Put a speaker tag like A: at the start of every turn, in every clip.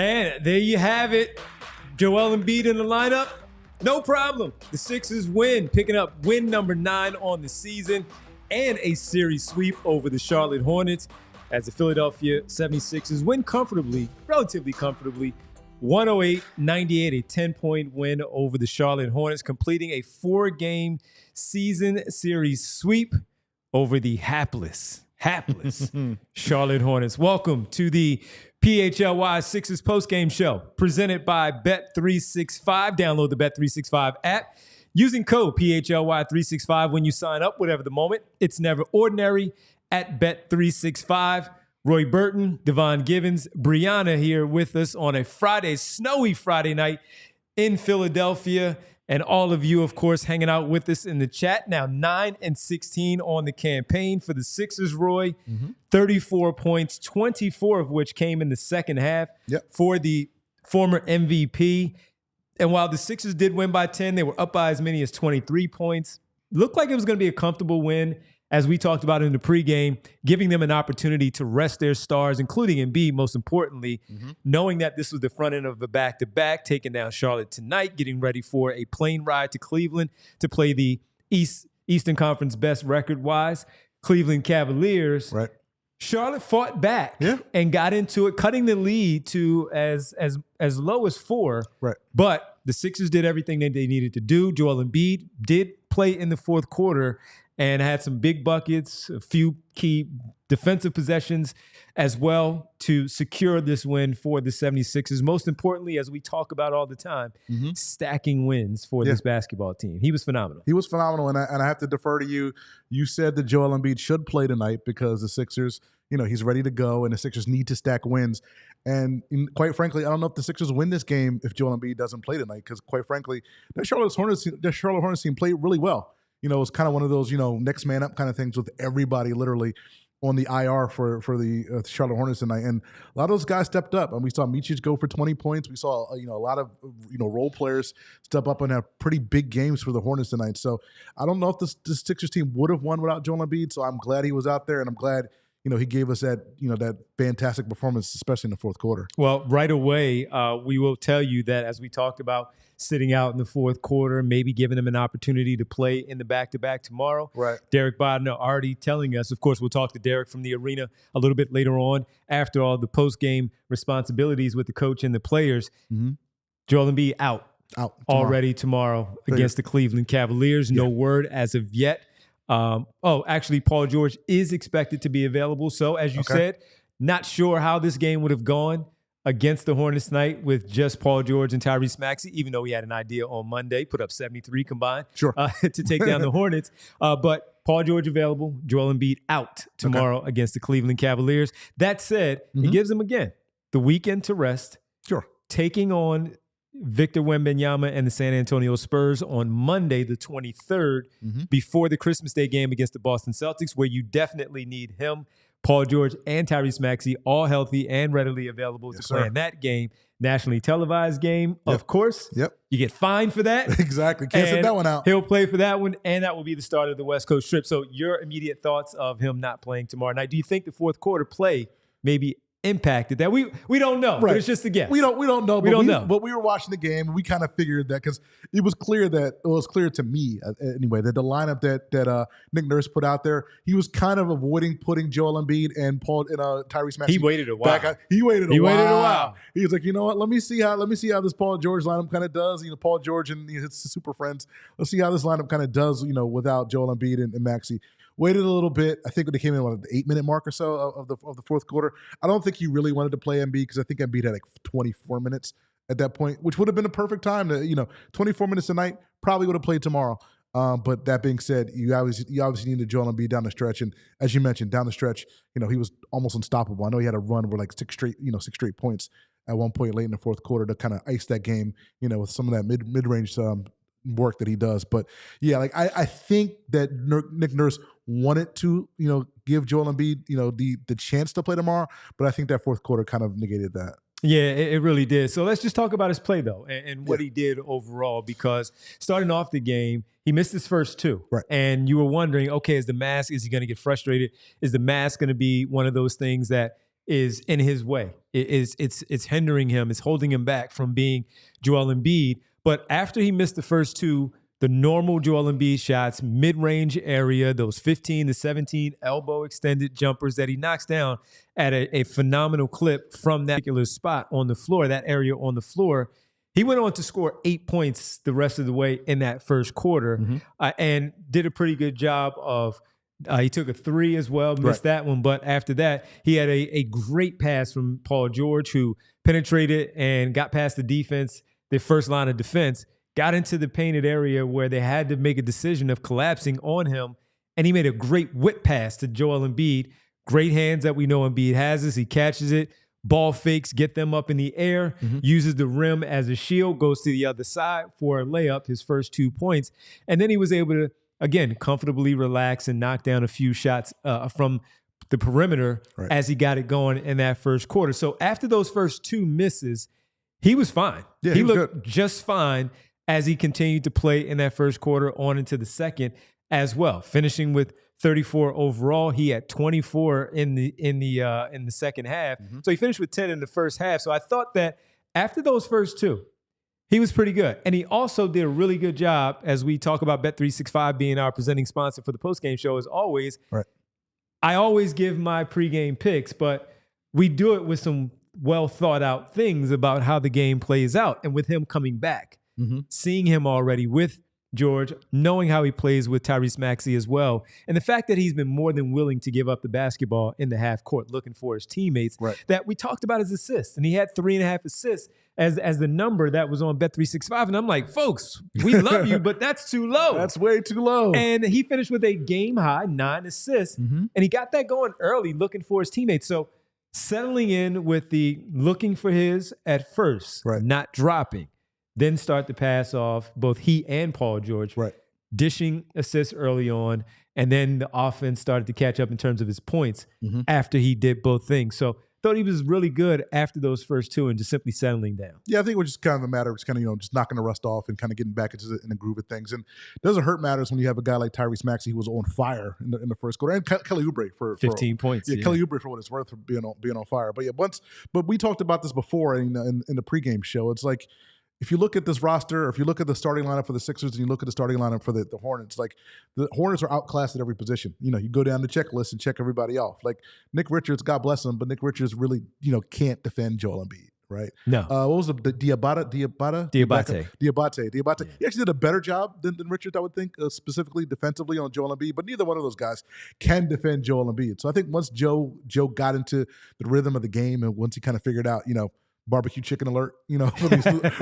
A: And there you have it. Joel Embiid in the lineup. No problem. The Sixers win, picking up win number 9 on the season and a series sweep over the Charlotte Hornets as the Philadelphia 76ers win comfortably, relatively comfortably, 108-98, a 10-point win over the Charlotte Hornets, completing a 4-game season series sweep over the hapless Charlotte Hornets. Welcome to the PHLY Sixers Postgame show presented by Bet365. Download the Bet365 app using code PHLY365 when you sign up. Whatever the moment, it's never ordinary at Bet365. Roy Burton, Devon Givens, Brianna here with us on a Friday, snowy Friday night in Philadelphia. And all of you, of course, hanging out with us in the chat. Now 9-16 on the campaign for the Sixers, Roy. 34 points, 24 of which came in the second half for the former MVP. And while the Sixers did win by 10, they were up by as many as 23 points. Looked like it was going to be a comfortable win, as we talked about in the pregame, giving them an opportunity to rest their stars, including Embiid, most importantly, knowing that this was the front end of the back-to-back, taking down Charlotte tonight, getting ready for a plane ride to Cleveland to play the Eastern Conference best record-wise, Cleveland Cavaliers.
B: Right.
A: Charlotte fought back and got into it, cutting the lead to as low as 4. Right. But the Sixers did everything that they needed to do. Joel Embiid did play in the fourth quarter and had some big buckets, a few key defensive possessions as well to secure this win for the 76ers. Most importantly, as we talk about all the time, stacking wins for this basketball team. He was phenomenal.
B: He was phenomenal, and I have to defer to you. You said that Joel Embiid should play tonight because the Sixers, he's ready to go, and the Sixers need to stack wins. And quite frankly, I don't know if the Sixers win this game if Joel Embiid doesn't play tonight because, quite frankly, the Charlotte Hornets team played really well. It's kind of one of those, next man up kind of things with everybody literally on the IR for the Charlotte Hornets tonight. And a lot of those guys stepped up. And we saw Micic go for 20 points. We saw, a lot of, role players step up and have pretty big games for the Hornets tonight. So I don't know if the Sixers team would have won without Joel Embiid. So I'm glad he was out there, and I'm glad he gave us that, that fantastic performance, especially in the fourth quarter.
A: Well, right away, we will tell you that as we talked about sitting out in the fourth quarter, maybe giving him an opportunity to play in the back-to-back tomorrow.
B: Right.
A: Derek Bodner already telling us, of course, we'll talk to Derek from the arena a little bit later on after all the post-game responsibilities with the coach and the players. Joel Embiid out already tomorrow against the Cleveland Cavaliers. No word as of yet. Actually, Paul George is expected to be available. So, as you said, not sure how this game would have gone against the Hornets tonight with just Paul George and Tyrese Maxey, even though he had an idea on Monday, put up 73 combined to take down the Hornets. But Paul George available, Joel Embiid out tomorrow against the Cleveland Cavaliers. That said, it gives them, again, the weekend to rest. Taking on Victor Wembanyama and the San Antonio Spurs on Monday, the 23rd, before the Christmas Day game against the Boston Celtics, where you definitely need him, Paul George, and Tyrese Maxey, all healthy and readily available to play in that game. Nationally televised game, of course. You get fined for that.
B: Exactly. Can't sit that one out.
A: He'll play for that one, and that will be the start of the West Coast trip. So your immediate thoughts of him not playing tomorrow night. Do you think the fourth quarter play maybe impacted that? We don't know, but it's just a guess.
B: We don't know. But we were watching the game, and we kind of figured that because it was clear to me anyway that the lineup that Nick Nurse put out there, he was kind of avoiding putting Joel Embiid and Tyrese Maxey.
A: He waited a while.
B: He waited a while. He was like, you know what? Let me see how this Paul George lineup kind of does. Paul George and his super friends. Let's see how this lineup kind of does. Without Joel Embiid and Maxey. Waited a little bit. I think when they came in at the 8-minute mark or so of the fourth quarter. I don't think he really wanted to play Embiid because I think Embiid had like 24 minutes at that point, which would have been a perfect time to 24 minutes a night. Probably would have played tomorrow. But that being said, you obviously needed Joel Embiid down the stretch, and as you mentioned, down the stretch, he was almost unstoppable. I know he had a run where like six straight points at one point late in the fourth quarter to kind of ice that game. With some of that mid-range work that he does. But yeah, like I think that Nick Nurse wanted to, give Joel Embiid, the chance to play tomorrow, but I think that fourth quarter kind of negated that.
A: Yeah, it really did. So let's just talk about his play, though, and what he did overall, because starting off the game, he missed his first 2.
B: Right.
A: And you were wondering, okay, is he going to get frustrated? Is the mask going to be one of those things that is in his way. It's hindering him. It's holding him back from being Joel Embiid. But after he missed the first two, the normal Joel Embiid shots, mid-range area, those 15 to 17 elbow extended jumpers that he knocks down at a phenomenal clip from that particular spot on the floor, that area on the floor. He went on to score 8 points the rest of the way in that first quarter and did a pretty good job of he took a three as well, missed that one. But after that, he had a great pass from Paul George, who penetrated and got past the defense, the first line of defense, got into the painted area where they had to make a decision of collapsing on him. And he made a great whip pass to Joel Embiid. Great hands that we know Embiid has as he catches it. Ball fakes, get them up in the air, uses the rim as a shield, goes to the other side for a layup, his first 2 points. And then he was able to, again, comfortably relax and knock down a few shots from the perimeter as he got it going in that first quarter. So after those first two misses, he was fine. Yeah, he looked just fine as he continued to play in that first quarter on into the second as well, finishing with 34 overall. He had 24 in the second half. So he finished with 10 in the first half. So I thought that after those first two, he was pretty good. And he also did a really good job, as we talk about Bet365 being our presenting sponsor for the postgame show as always. I always give my pregame picks, but we do it with some well thought out things about how the game plays out. And with him coming back, seeing him already with George, knowing how he plays with Tyrese Maxey as well, and the fact that he's been more than willing to give up the basketball in the half court looking for his teammates, that we talked about his assists. And he had 3.5 assists as the number that was on Bet365. And I'm like, folks, we love you, but that's too low.
B: That's way too low.
A: And he finished with a game-high 9 assists, and he got that going early looking for his teammates. So settling in with the looking for his at first, not dropping, then start to pass off, both he and Paul George, dishing assists early on, and then the offense started to catch up in terms of his points after he did both things. So thought he was really good after those first two and just simply settling down.
B: Yeah, I think it was just kind of a matter of just kind of, just knocking the rust off and kind of getting back into the groove of things. And it doesn't hurt matters when you have a guy like Tyrese Maxey who was on fire in the first quarter, and Kelly Oubre for
A: 15 points.
B: Yeah, Kelly Oubre for what it's worth for being on fire. But yeah, but we talked about this before in the pregame show. It's like, if you look at this roster, or if you look at the starting lineup for the Sixers and you look at the starting lineup for the Hornets, like the Hornets are outclassed at every position. You go down the checklist and check everybody off. Like Nick Richards, God bless him, but Nick Richards really, can't defend Joel Embiid, right?
A: No.
B: What was the Diabate?
A: Yeah.
B: He actually did a better job than Richards, I would think, specifically defensively on Joel Embiid, but neither one of those guys can defend Joel Embiid. So I think once Joe got into the rhythm of the game, and once he kind of figured out, barbecue chicken alert,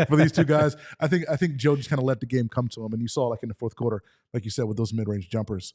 B: for these two guys, I think Joe just kind of let the game come to him, and you saw like in the fourth quarter, like you said, with those mid-range jumpers.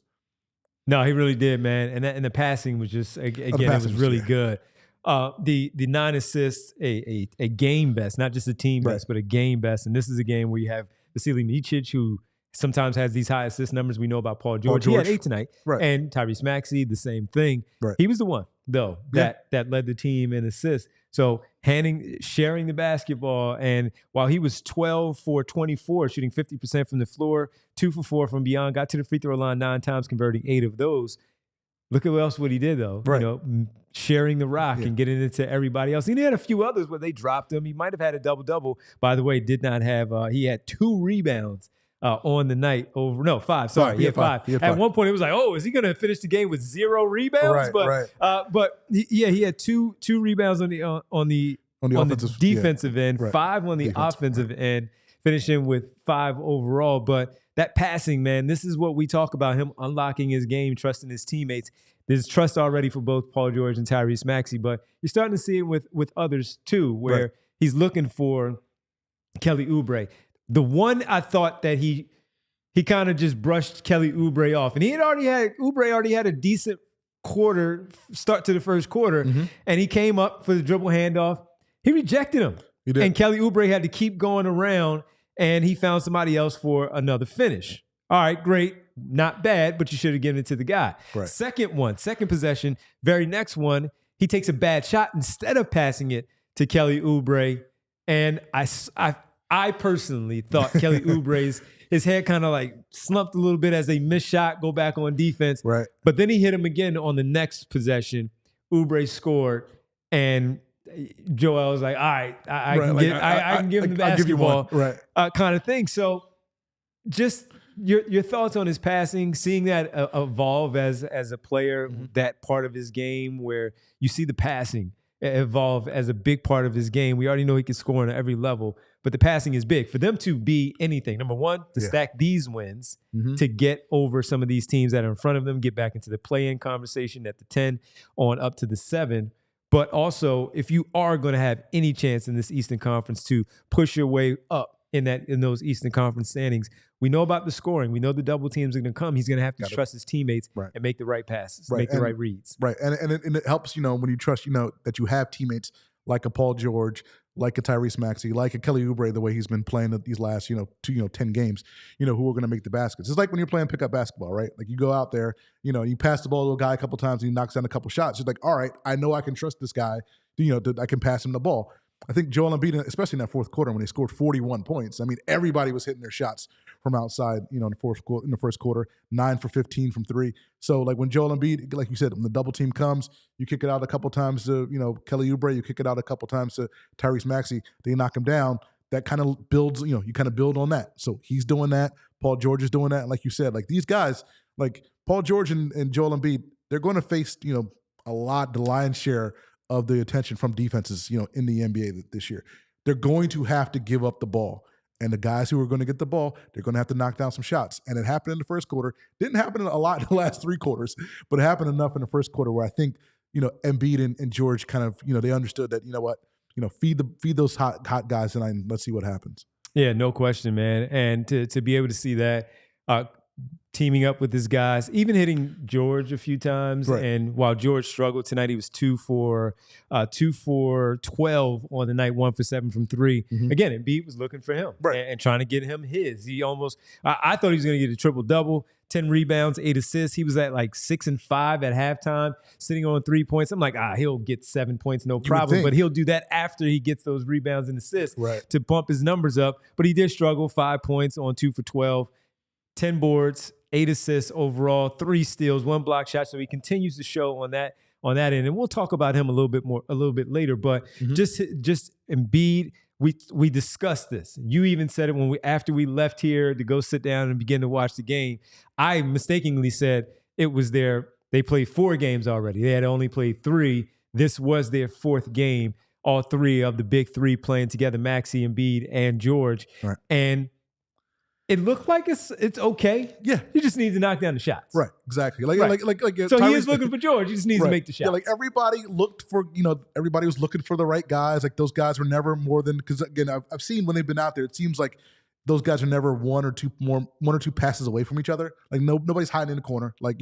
A: No, he really did, man. And the passing was just, again, it was really good. The 9 assists, a game best, not just a team best, but a game best. And this is a game where you have Yabusele Micic, who sometimes has these high assist numbers. We know about Paul George. He had 8 tonight. And Tyrese Maxey, the same thing. He was the one, though, that led the team in assists. So sharing the basketball, and while he was 12 for 24, shooting 50% from the floor, 2 for 4 from beyond, got to the free throw line 9 times, converting 8 of those. Look at what he did, though. Sharing the rock and getting it to everybody else. And he had a few others where they dropped him. He might have had a double-double. By the way, did not have he had 2 rebounds on the night over. No, 5. Sorry, he had 5. At one point, it was like, is he going to finish the game with 0 rebounds? But he had two rebounds on the defensive end, 5 on the offensive end, finishing with 5 overall. But that passing, man, this is what we talk about, him unlocking his game, trusting his teammates. There's trust already for both Paul George and Tyrese Maxey, but you're starting to see it with others too, where he's looking for Kelly Oubre. The one I thought that he kind of just brushed Kelly Oubre off, and Oubre already had a decent quarter start to the first quarter, and he came up for the dribble handoff. He rejected him, and Kelly Oubre had to keep going around, and he found somebody else for another finish. All right, great, not bad, but you should have given it to the guy. Second possession, very next one, he takes a bad shot instead of passing it to Kelly Oubre, and I personally thought Kelly Oubre's his head kind of like slumped a little bit as they missed shot, go back on defense. But then he hit him again on the next possession. Oubre scored, And Joel was like, all right, I can give him the
B: I'll give you
A: basketball,
B: one. Right.
A: kind of thing. So just your thoughts on his passing, seeing that evolve as a player, that part of his game where you see the passing evolve as a big part of his game. We already know he can score on every level, but the passing is big. For them to be anything, number one, to stack these wins, to get over some of these teams that are in front of them, get back into the play-in conversation at the 10 on up to the 7. But also, if you are going to have any chance in this Eastern Conference to push your way up in those Eastern Conference standings, we know about the scoring. We know the double teams are going to come. He's going to have to trust his teammates and make the right passes, make the right reads.
B: Right, and it helps, when you trust, that you have teammates like a Paul George, like a Tyrese Maxey, like a Kelly Oubre, the way he's been playing these last, 10 games, who are going to make the baskets. It's like when you're playing pickup basketball, right? Like you go out there, you pass the ball to a guy a couple times and he knocks down a couple shots. It's like, all right, I know I can trust this guy, I can pass him the ball. I think Joel Embiid, especially in that fourth quarter when he scored 41 points, I mean, everybody was hitting their shots from outside, in the first quarter, 9 for 15 from 3. So like when Joel Embiid, like you said, when the double team comes, you kick it out a couple times to, Kelly Oubre, you kick it out a couple times to Tyrese Maxey, they knock him down. That kind of builds, you kind of build on that. So he's doing that. Paul George is doing that. And like you said, like these guys, like Paul George and Joel Embiid, they're going to face, the lion's share of the attention from defenses, in the NBA this year. They're going to have to give up the ball. And the guys who are going to get the ball, they're going to have to knock down some shots. And it happened in the first quarter. Didn't happen a lot in the last 3 quarters, but it happened enough in the first quarter where I think, Embiid and George kind of, they understood that, feed those hot guys and let's see what happens.
A: Yeah, no question, man. And to be able to see that, teaming up with his guys, even hitting George a few times. Right. And while George struggled tonight, he was 2 for 12 on the night, 1 for 7 from 3. Again, Embiid was looking for him and trying to get him his. He almost, I thought he was going to get a triple-double, 10 rebounds, 8 assists. He was at like 6 and 5 at halftime, sitting on 3 points. I'm like, he'll get 7 points, no problem. But he'll do that after he gets those rebounds and assists to bump his numbers up. But he did struggle, 5 points on 2 for 12, 10 boards, 8 assists overall, 3 steals, 1 block shot. So he continues to show on that end. And we'll talk about him a little bit later. But just Embiid, we discussed this. You even said it after we left here to go sit down and begin to watch the game. I mistakenly said they played 4 games already. They had only played 3. This was their 4th game. All 3 of the big 3 playing together, Maxey, Embiid, and George. Right. And it looked like it's okay. Yeah. He just needs to knock down the shots.
B: Right. Exactly. So
A: Tyrese, he is looking for George. He just needs to make the shots.
B: Yeah, like everybody everybody was looking for the right guys. Like those guys were never more than, because again, I've seen when they've been out there, it seems like those guys are never one or two passes away from each other. Like nobody's hiding in the corner. Like,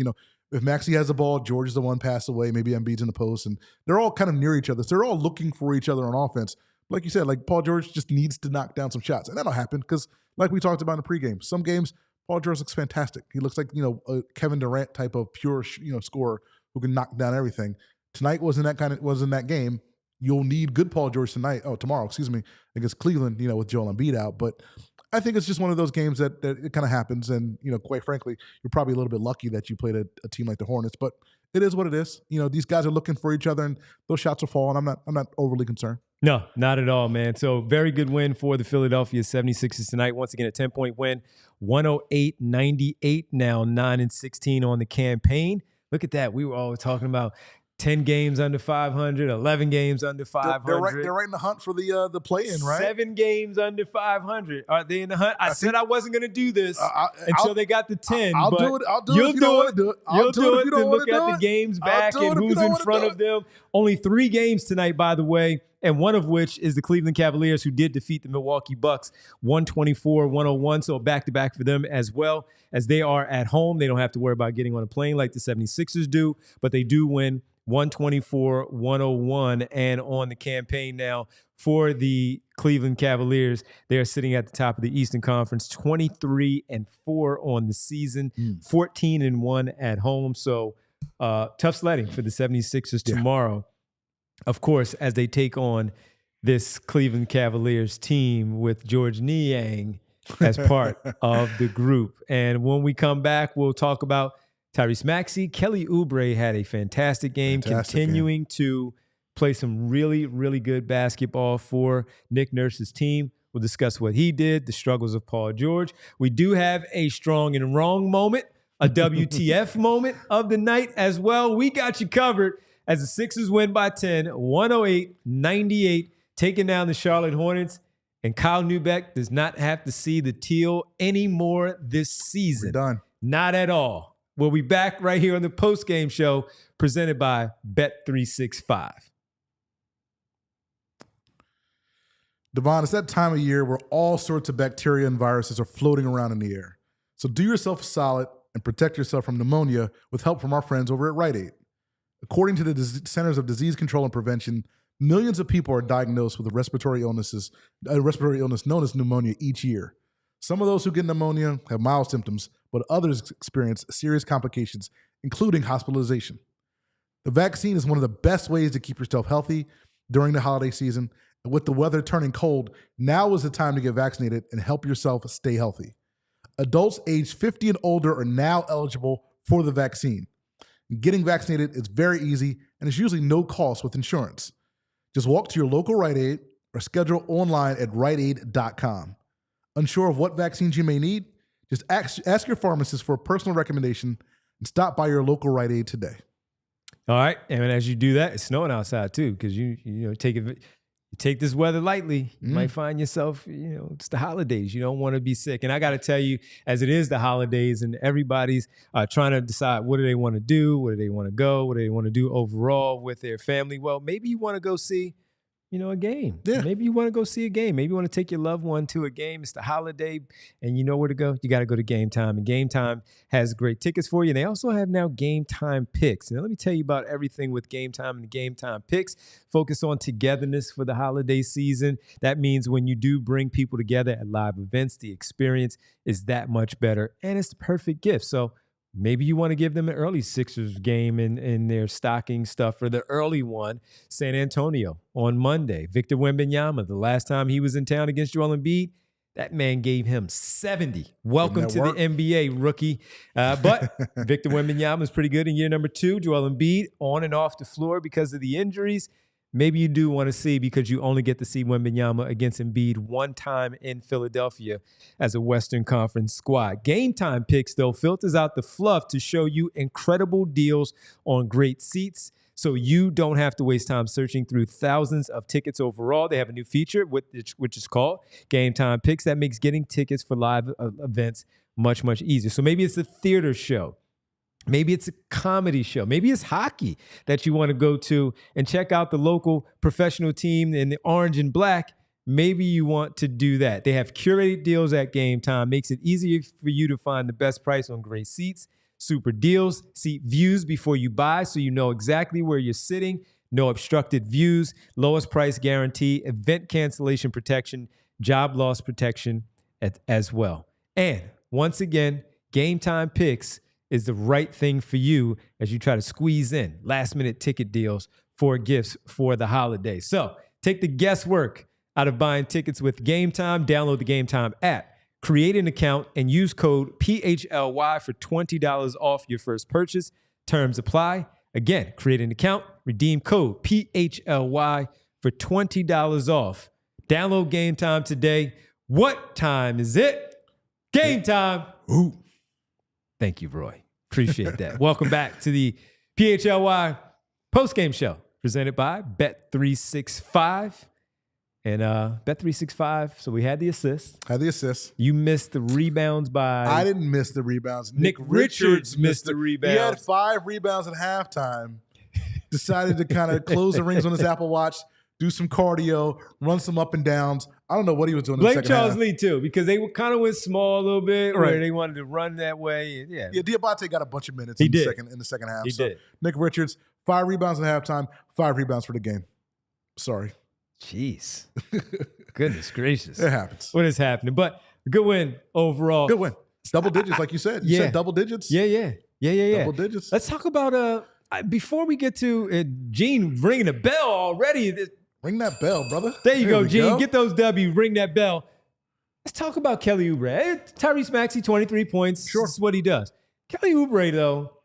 B: if Maxey has the ball, George is the one pass away, maybe Embiid's in the post, and they're all kind of near each other. So they're all looking for each other on offense. Like you said, like Paul George just needs to knock down some shots. And that'll happen because, like we talked about in the pregame, some games, Paul George looks fantastic. He looks like, a Kevin Durant type of pure, scorer who can knock down everything. Tonight wasn't that game. You'll need good Paul George tomorrow, against Cleveland, with Joel Embiid out. But I think it's just one of those games that it kind of happens. And, quite frankly, you're probably a little bit lucky that you played a team like the Hornets. But it is what it is. These guys are looking for each other, and those shots will fall, and I'm not overly concerned.
A: No, not at all, man. So very good win for the Philadelphia 76ers tonight. Once again, a 10-point win, 108-98, now 9-16 on the campaign. Look at that. We were always talking about 10 games under 500, 11 games under 500.
B: They're right in the hunt for the play-in, right?
A: 7 games under 500. Are they in the hunt? I said I wasn't going to do this until they got the 10.
B: I'll do it. You'll if you don't want to do it.
A: You'll do it to look at the games back and who's in front of them. Only 3 games tonight, by the way, and one of which is the Cleveland Cavaliers, who did defeat the Milwaukee Bucks 124-101. So a back-to-back for them as well. As they are at home, they don't have to worry about getting on a plane like the 76ers do, but they do win 124-101. And on the campaign now for the Cleveland Cavaliers, they're sitting at the top of the Eastern Conference, 23-4 on the season, 14-1 at home. So tough sledding for the 76ers tomorrow. Of course, as they take on this Cleveland Cavaliers team with George Niang as part of the group. And when we come back, we'll talk about Tyrese Maxey. Kelly Oubre had a fantastic game, continuing to play some really, really good basketball for Nick Nurse's team. We'll discuss what he did, the struggles of Paul George. We do have a strong and wrong moment, a WTF moment of the night as well. We got you covered as the Sixers win by 10, 108-98, taking down the Charlotte Hornets. And Kyle Neubeck does not have to see the teal anymore this season.
B: We're done. Not
A: at all. We'll be back right here on the postgame show presented by Bet365.
B: Devon, it's that time of year where all sorts of bacteria and viruses are floating around in the air. So do yourself a solid and protect yourself from pneumonia with help from our friends over at Rite Aid. According to the Centers of Disease Control and Prevention, millions of people are diagnosed with a respiratory illness known as pneumonia each year. Some of those who get pneumonia have mild symptoms, but others experience serious complications, including hospitalization. The vaccine is one of the best ways to keep yourself healthy during the holiday season. And with the weather turning cold, now is the time to get vaccinated and help yourself stay healthy. Adults aged 50 and older are now eligible for the vaccine. Getting vaccinated is very easy, and it's usually no cost with insurance. Just walk to your local Rite Aid or schedule online at riteaid.com. Unsure of what vaccines you may need? Just ask your pharmacist for a personal recommendation and stop by your local Rite Aid today.
A: All right, and as you do that, it's snowing outside too, because you take this weather lightly. You might find yourself, it's the holidays. You don't want to be sick. And I got to tell you, as it is the holidays and everybody's trying to decide what do they want to do, where do they want to go, what do they want to do overall with their family. Well, maybe you want to go see, a game.
B: Yeah.
A: Maybe you want to go see a game. Maybe you want to take your loved one to a game. It's the holiday and you know where to go. You got to go to Game Time. And Game Time has great tickets for you. And they also have now Game Time picks. Now, let me tell you about everything with Game Time and the Game Time picks. Focus on togetherness for the holiday season. That means when you do bring people together at live events, the experience is that much better. And it's the perfect gift. So maybe you want to give them an early Sixers game in their stocking stuff for the early one, San Antonio on Monday. Victor Wembanyama, the last time he was in town against Joel Embiid, that man gave him 70. Welcome to the NBA, rookie. But Victor Wembanyama is pretty good in year number 2. Joel Embiid on and off the floor because of the injuries. Maybe you do want to see, because you only get to see Wembanyama against Embiid one time in Philadelphia as a Western Conference squad. Game Time picks, though, filters out the fluff to show you incredible deals on great seats, so you don't have to waste time searching through thousands of tickets overall. They have a new feature, which is called Game Time Picks, that makes getting tickets for live events much, much easier. So maybe it's a theater show. Maybe it's a comedy show. Maybe it's hockey that you want to go to and check out the local professional team in the orange and black. Maybe you want to do that. They have curated deals at Game Time. Makes it easier for you to find the best price on great seats, super deals, seat views before you buy so you know exactly where you're sitting, no obstructed views, lowest price guarantee, event cancellation protection, job loss protection as well. And once again, Game Time picks is the right thing for you as you try to squeeze in last-minute ticket deals for gifts for the holidays. So take the guesswork out of buying tickets with Game Time. Download the Game Time app, create an account, and use code PHLY for $20 off your first purchase. Terms apply. Again, create an account, redeem code PHLY for $20 off. Download Game Time today. What time is it? Game time.
B: Ooh.
A: Thank you, Roy. Appreciate that. Welcome back to the PHLY postgame show presented by Bet365. And Bet365, so we had the assist. You missed the rebounds by...
B: I didn't miss the rebounds.
A: Nick Richards missed the rebounds.
B: He had 5 rebounds at halftime. Decided to kind of close the rings on his Apple Watch, do some cardio, run some up and downs. I don't know what he was doing in the second
A: Charles
B: half.
A: Lee, too, because they kind of went small a little bit, where they wanted to run that way. Yeah,
B: Diabate got a bunch of minutes in the second half.
A: He did.
B: Nick Richards, 5 rebounds at halftime, 5 rebounds for the game. Sorry.
A: Jeez. Goodness gracious.
B: It happens.
A: What is happening? But good win overall.
B: Good win. Double digits, like you said. You said double digits?
A: Yeah.
B: Double digits.
A: Let's talk about, before we get to Gene ringing the bell already.
B: Ring that bell, brother.
A: There you go, Gene. Get those W's. Ring that bell. Let's talk about Kelly Oubre. Tyrese Maxey, 23 points.
B: Sure.
A: This is what he does. Kelly Oubre, though,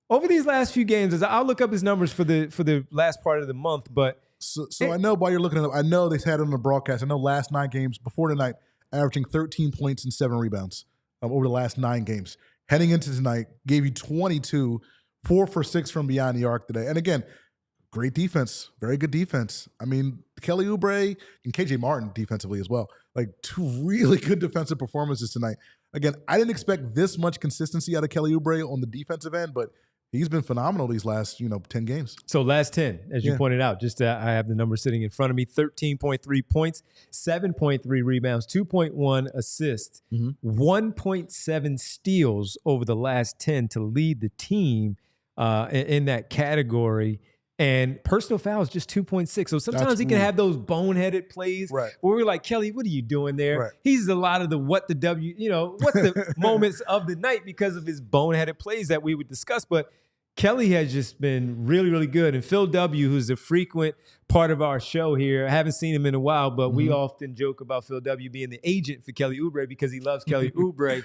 A: over these last few games, I'll look up his numbers for the last part of the month, but
B: So I know while you're looking at it, I know they had it on the broadcast. I know last 9 games before tonight, averaging 13 points and 7 rebounds over the last 9 games. Heading into tonight, gave you 22, 4 for 6 from beyond the arc today. And again, great defense, very good defense. I mean, Kelly Oubre and KJ Martin defensively as well. Like 2 really good defensive performances tonight. Again, I didn't expect this much consistency out of Kelly Oubre on the defensive end, but he's been phenomenal these last, 10 games.
A: So last 10, as you pointed out, just I have the number sitting in front of me, 13.3 points, 7.3 rebounds, 2.1 assists, 1.7 steals over the last 10 to lead the team in that category. And personal fouls, just 2.6. So sometimes he can have those boneheaded plays where we're like, Kelly, what are you doing there?
B: Right.
A: He's a lot of the what the moments of the night because of his boneheaded plays that we would discuss. But Kelly has just been really, really good. And Phil W., who's a frequent part of our show here, I haven't seen him in a while, but we often joke about Phil W. being the agent for Kelly Oubre because he loves Kelly Oubre.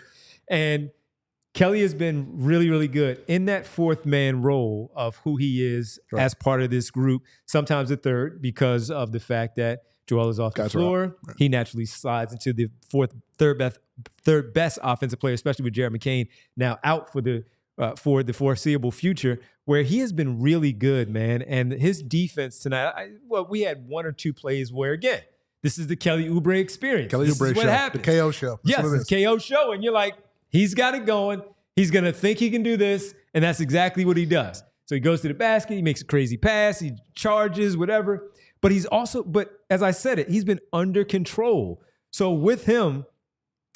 A: And Kelly has been really, really good in that 4th man role of who he is as part of this group, sometimes the 3rd because of the fact that Joel is off the floor. Right. He naturally slides into the third best offensive player, especially with Jared McCain now out for the foreseeable future, where he has been really good, man. And his defense tonight, we had 1 or 2 plays where, again, this is the Kelly Oubre experience.
B: Kelly Oubre show. Happens. The KO show.
A: Yes, it's the KO show. And you're like, he's got it going. He's going to think he can do this, and that's exactly what he does. So he goes to the basket, he makes a crazy pass, he charges, whatever. But as I said he's been under control. So with him,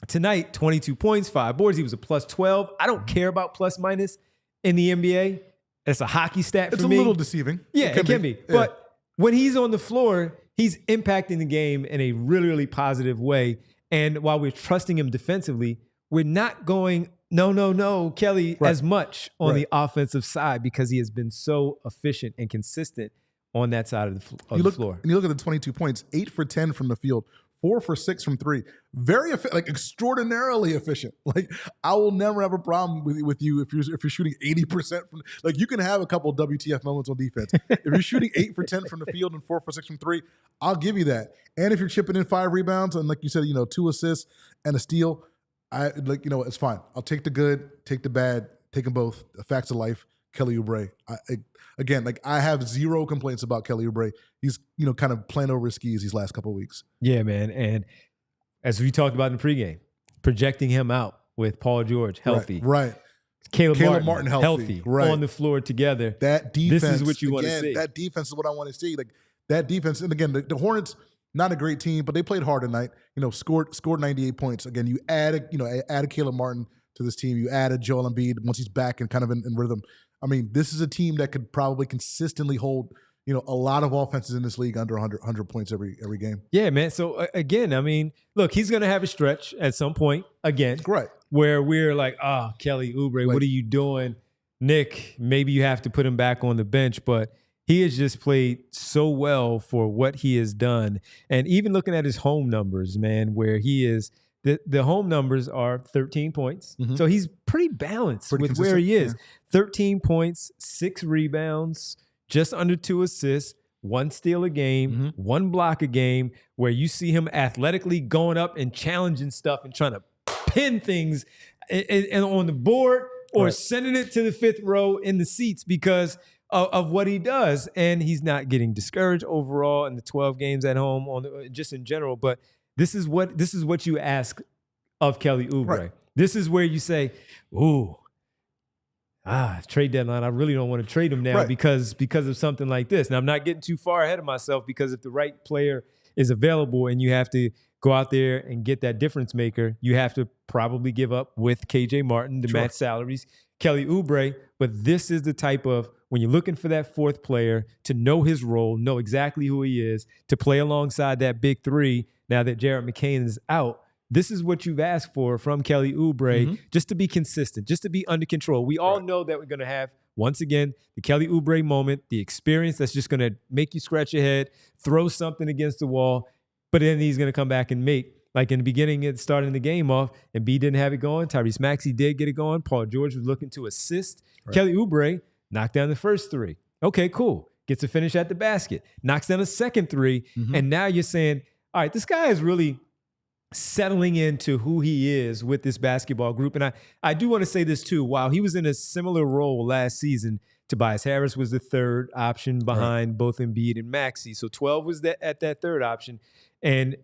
A: tonight, 22 points, 5 boards. He was a plus 12. I don't care about plus minus in the NBA. That's a hockey stat for me.
B: It's a little deceiving.
A: Yeah, it can be. Yeah. But when he's on the floor, he's impacting the game in a really, really positive way. And while we're trusting him defensively, we're not going, no, Kelly, as much on the offensive side because he has been so efficient and consistent on that side of the floor.
B: And you look at the 22 points, 8 for 10 from the field, 4 for 6 from 3. Very extraordinarily efficient. Like, I will never have a problem with you if you're shooting 80% from. Like, you can have a couple of WTF moments on defense. If you're shooting 8 for 10 from the field and 4 for 6 from 3, I'll give you that. And if you're chipping in 5 rebounds and, like you said, 2 assists and a steal, it's fine. I'll take the good, take the bad, take them both. The facts of life. Kelly Oubre. I have 0 complaints about Kelly Oubre. He's, kind of playing over his skis these last couple of weeks.
A: Yeah, man. And as we talked about in the pregame, projecting him out with Paul George healthy.
B: Right.
A: Caleb Martin healthy on the floor together.
B: That defense.
A: This is what you want to see.
B: That defense is what I want to see. Like, that defense. And again, the Hornets, not a great team, but they played hard tonight. Scored 98 points. Again, you add Caleb Martin to this team. You add a Joel Embiid once he's back and kind of in rhythm. I mean, this is a team that could probably consistently hold, a lot of offenses in this league under 100 points every game.
A: Yeah, man. So again, I mean, look, he's going to have a stretch at some point again,
B: right?
A: Where we're like, Kelly Oubre, what are you doing? Nick, maybe you have to put him back on the bench, but he has just played so well for what he has done. And even looking at his home numbers, man, where he is, the home numbers are 13 points. Mm-hmm. So he's pretty balanced with where he is. Yeah. 13 points, 6 rebounds, just under 2 assists, 1 steal a game, 1 block a game, where you see him athletically going up and challenging stuff and trying to pin things and on the board or sending it to the 5th row in the seats because of what he does. And he's not getting discouraged overall in the 12 games at home, just in general. But this is what you ask of Kelly Oubre. Right. This is where you say, trade deadline. I really don't want to trade him now because of something like this. Now, I'm not getting too far ahead of myself because if the right player is available and you have to go out there and get that difference maker, you have to probably give up with KJ Martin to match salaries, Kelly Oubre. But this is the type of, when you're looking for that 4th player to know his role, know exactly who he is, to play alongside that big 3 now that Jared McCain is out, this is what you've asked for from Kelly Oubre, just to be consistent, just to be under control. We all know that we're going to have, once again, the Kelly Oubre moment, the experience that's just going to make you scratch your head, throw something against the wall, but then he's going to come back and make. Like in the beginning, starting the game off, Embiid didn't have it going. Tyrese Maxey did get it going. Paul George was looking to assist. Kelly Oubre knocked down the first 3. Okay, cool. gets a finish at the basket, knocks down a second three, and now you're saying, all right, this guy is really settling into who he is with this basketball group. And I do want to say this too. While he was in a similar role last season, Tobias Harris was the third option behind both Embiid and Maxey. So 12 was at that third option, and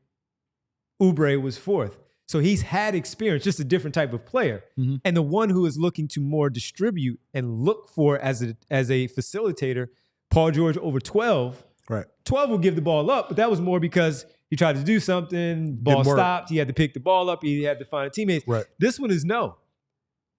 A: Oubre was fourth. So he's had experience, just a different type of player. And the one who is looking to more distribute and look for as a facilitator, Paul George over 12.
B: Right.
A: 12 will give the ball up, but that was more because he tried to do something, ball stopped, he had to pick the ball up, he had to find teammates.
B: Right.
A: This one is no.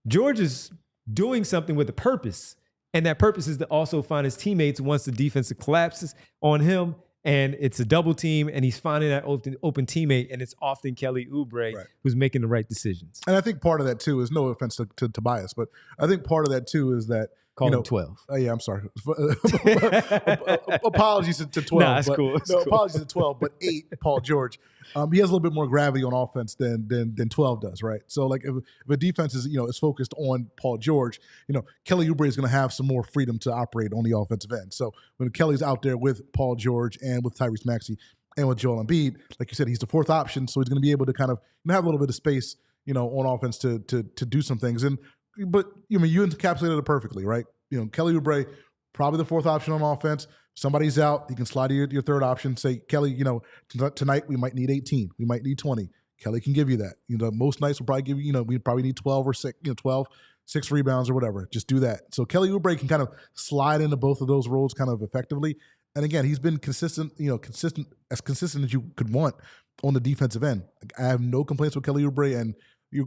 A: George is doing something with a purpose, and that purpose is to also find his teammates once the defense collapses on him, and it's a double team, and he's finding that open teammate, and it's often Kelly Oubre who's making the right decisions.
B: And I think part of that too is, no offense to Tobias, but I think part of that too is that,
A: Call him 12.
B: Yeah, I'm sorry. Apologies to 12.
A: Nah, it's cool. It's cool.
B: Apologies to 12, but 8, Paul George. He has a little bit more gravity on offense than 12 does, right? So, like, if a defense is is focused on Paul George, Kelly Oubre is going to have some more freedom to operate on the offensive end. So when Kelly's out there with Paul George and with Tyrese Maxey and with Joel Embiid, like you said, he's the fourth option, so he's going to be able to kind of have a little bit of space, on offense to do some things. But you encapsulated it perfectly, right? Kelly Oubre, probably the fourth option on offense. Somebody's out, you can slide to your third option. Say, Kelly, tonight we might need 18, we might need 20. Kelly can give you that. Most nights will probably give you, we probably need 12 or 6, 12, 6 rebounds or whatever. Just do that. So Kelly Oubre can kind of slide into both of those roles kind of effectively. And again, he's been consistent as you could want on the defensive end. Like, I have no complaints with Kelly Oubre, and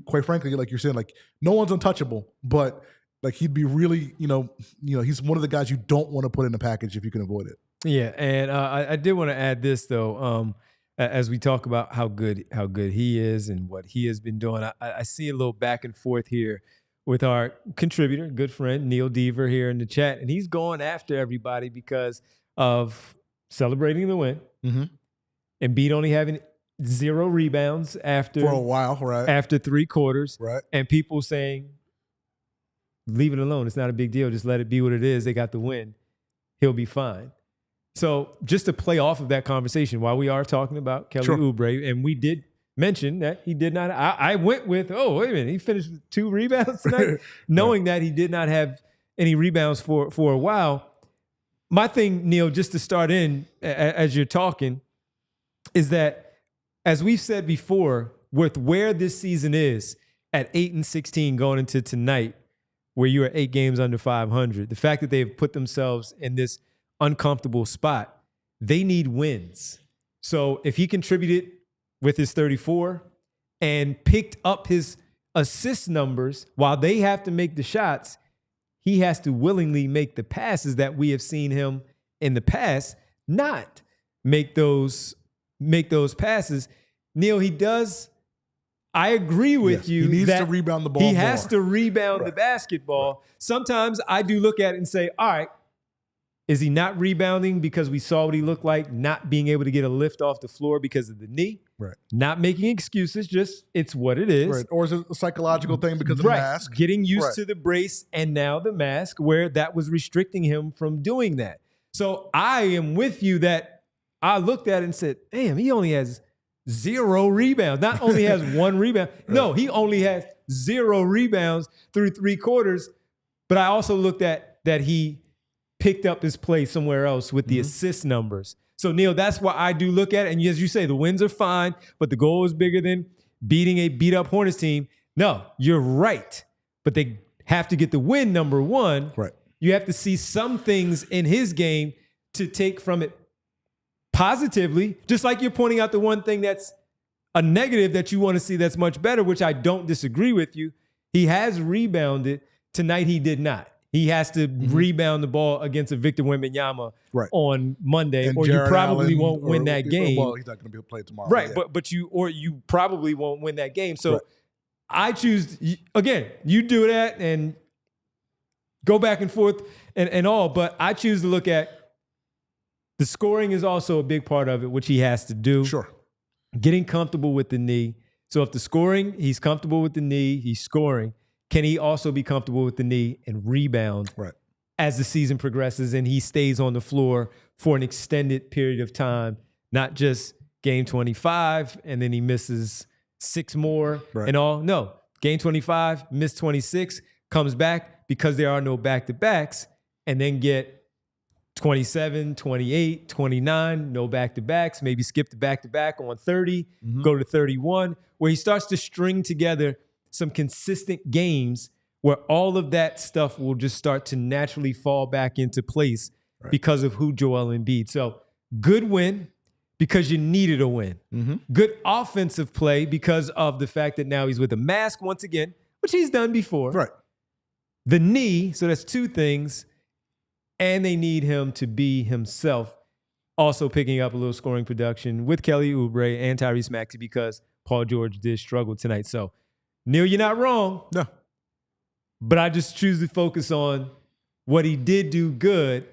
B: quite frankly, like you're saying, like, no one's untouchable, but like, he'd be really, he's one of the guys you don't want to put in the package if you can avoid it.
A: Yeah, and I did want to add this though, as we talk about how good he is and what he has been doing. I see a little back and forth here with our contributor, good friend Neil Deaver here in the chat, and he's going after everybody because of celebrating the win. Embiid only having 0 rebounds for
B: a while, right?
A: After 3 quarters,
B: right?
A: And people saying, leave it alone. It's not a big deal. Just let it be what it is. They got the win. He'll be fine. So just to play off of that conversation, while we are talking about Kelly Oubre, and we did mention that he did not, I went with, oh, wait a minute, he finished with 2 rebounds tonight, knowing that he did not have any rebounds for a while. My thing, Neil, just to start in as you're talking, is that, as we've said before, with where this season is at 8-16 going into tonight, where you are 8 games under 500, the fact that they've put themselves in this uncomfortable spot, they need wins. So if he contributed with his 34 and picked up his assist numbers while they have to make the shots, he has to willingly make the passes that we have seen him in the past not make those passes. Neil, he does. I agree with you.
B: He needs
A: that
B: to rebound the ball.
A: He has to rebound the basketball. Sometimes I do look at it and say, all right, is he not rebounding because we saw what he looked like, not being able to get a lift off the floor because of the knee?
B: Right.
A: Not making excuses, just it's what it is.
B: Right. Or is it a psychological thing because of the mask?
A: Getting used to the brace and now the mask, where that was restricting him from doing that. So I am with you that I looked at it and said, damn, he only has 0 rebounds. Not only has 1 rebound. No, he only has 0 rebounds through 3 quarters. But I also looked at that he picked up his play somewhere else with the assist numbers. So, Neil, that's why I do look at it. And as you say, the wins are fine, but the goal is bigger than beating a beat-up Hornets team. No, you're right. But they have to get the win, number one.
B: Right.
A: You have to see some things in his game to take from it positively, just like you're pointing out the one thing that's a negative that you want to see that's much better, which I don't disagree with you. He has rebounded. Tonight he did not. He has to rebound the ball against a Victor Wembanyama on Monday,
B: and
A: or
B: Jared
A: you probably
B: Allen,
A: won't win that game.
B: Well, he's not going to be able to play tomorrow.
A: Right, but you probably won't win that game. So I choose, again, you do that and go back and forth and all, but I choose to look at the scoring is also a big part of it, which he has to do.
B: Sure.
A: Getting comfortable with the knee. So if the scoring, he's comfortable with the knee, he's scoring. Can he also be comfortable with the knee and rebound as the season progresses and he stays on the floor for an extended period of time, not just game 25 and then he misses 6 more and all. No, game 25, miss 26, comes back because there are no back-to-backs, and then get 27, 28, 29, no back-to-backs, maybe skip the back-to-back on 30, go to 31, where he starts to string together some consistent games where all of that stuff will just start to naturally fall back into place because of who Joel Embiid. So good win because you needed a win. Good offensive play because of the fact that now he's with a mask once again, which he's done before. The knee, so that's 2 things, and they need him to be himself, also picking up a little scoring production with PHLY Oubre and Tyrese Maxey because Paul George did struggle tonight. So, Neil, you're not wrong.
B: No.
A: But I just choose to focus on what he did do good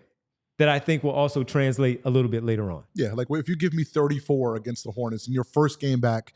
A: that I think will also translate a little bit later on.
B: Yeah, like if you give me 34 against the Hornets in your first game back,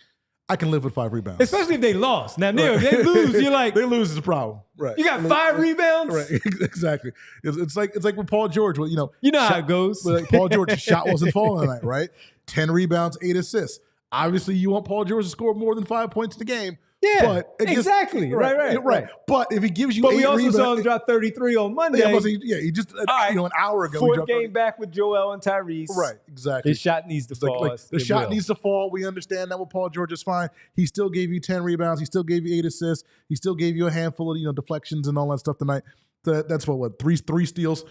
B: I can live with 5 rebounds.
A: Especially if they lost. Now, Neil, if they lose, you're like...
B: They lose is a problem. Right.
A: You got 5 rebounds?
B: Right, exactly. It's like with Paul George. You know
A: how it goes.
B: Like Paul George's shot wasn't falling tonight, right? 10 rebounds, 8 assists. Obviously, you want Paul George to score more than 5 points in the game.
A: Yeah,
B: but
A: exactly. Right.
B: But if he gives you
A: but
B: 8
A: we also
B: rebounds,
A: saw him drop 33 on Monday.
B: He just an hour ago.
A: 4th game back with Joel and Tyrese.
B: Right, exactly.
A: His shot needs to fall.
B: The shot needs to fall. We understand that with Paul George is fine. He still gave you 10 rebounds. He still gave you 8 assists. He still gave you a handful of deflections and all that stuff tonight. That's what three steals.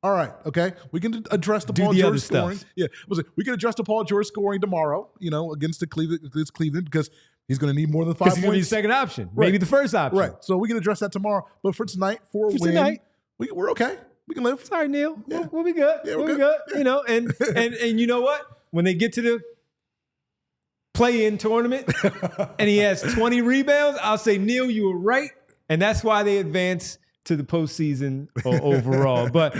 B: All right, okay. We can address the Paul George scoring. Yeah, we can address the Paul George scoring tomorrow. Against Cleveland because he's going to need more than 5 points.
A: He's going to be the second option, maybe the first option.
B: Right. So we can address that tomorrow. But for tonight, for a win, we're okay. We can live.
A: Sorry, Neil.
B: Yeah.
A: We'll be good.
B: Yeah,
A: we'll be good.
B: Yeah.
A: And you know what? When they get to the play-in tournament and he has 20 rebounds, I'll say, Neil, you were right. And that's why they advance to the postseason overall. But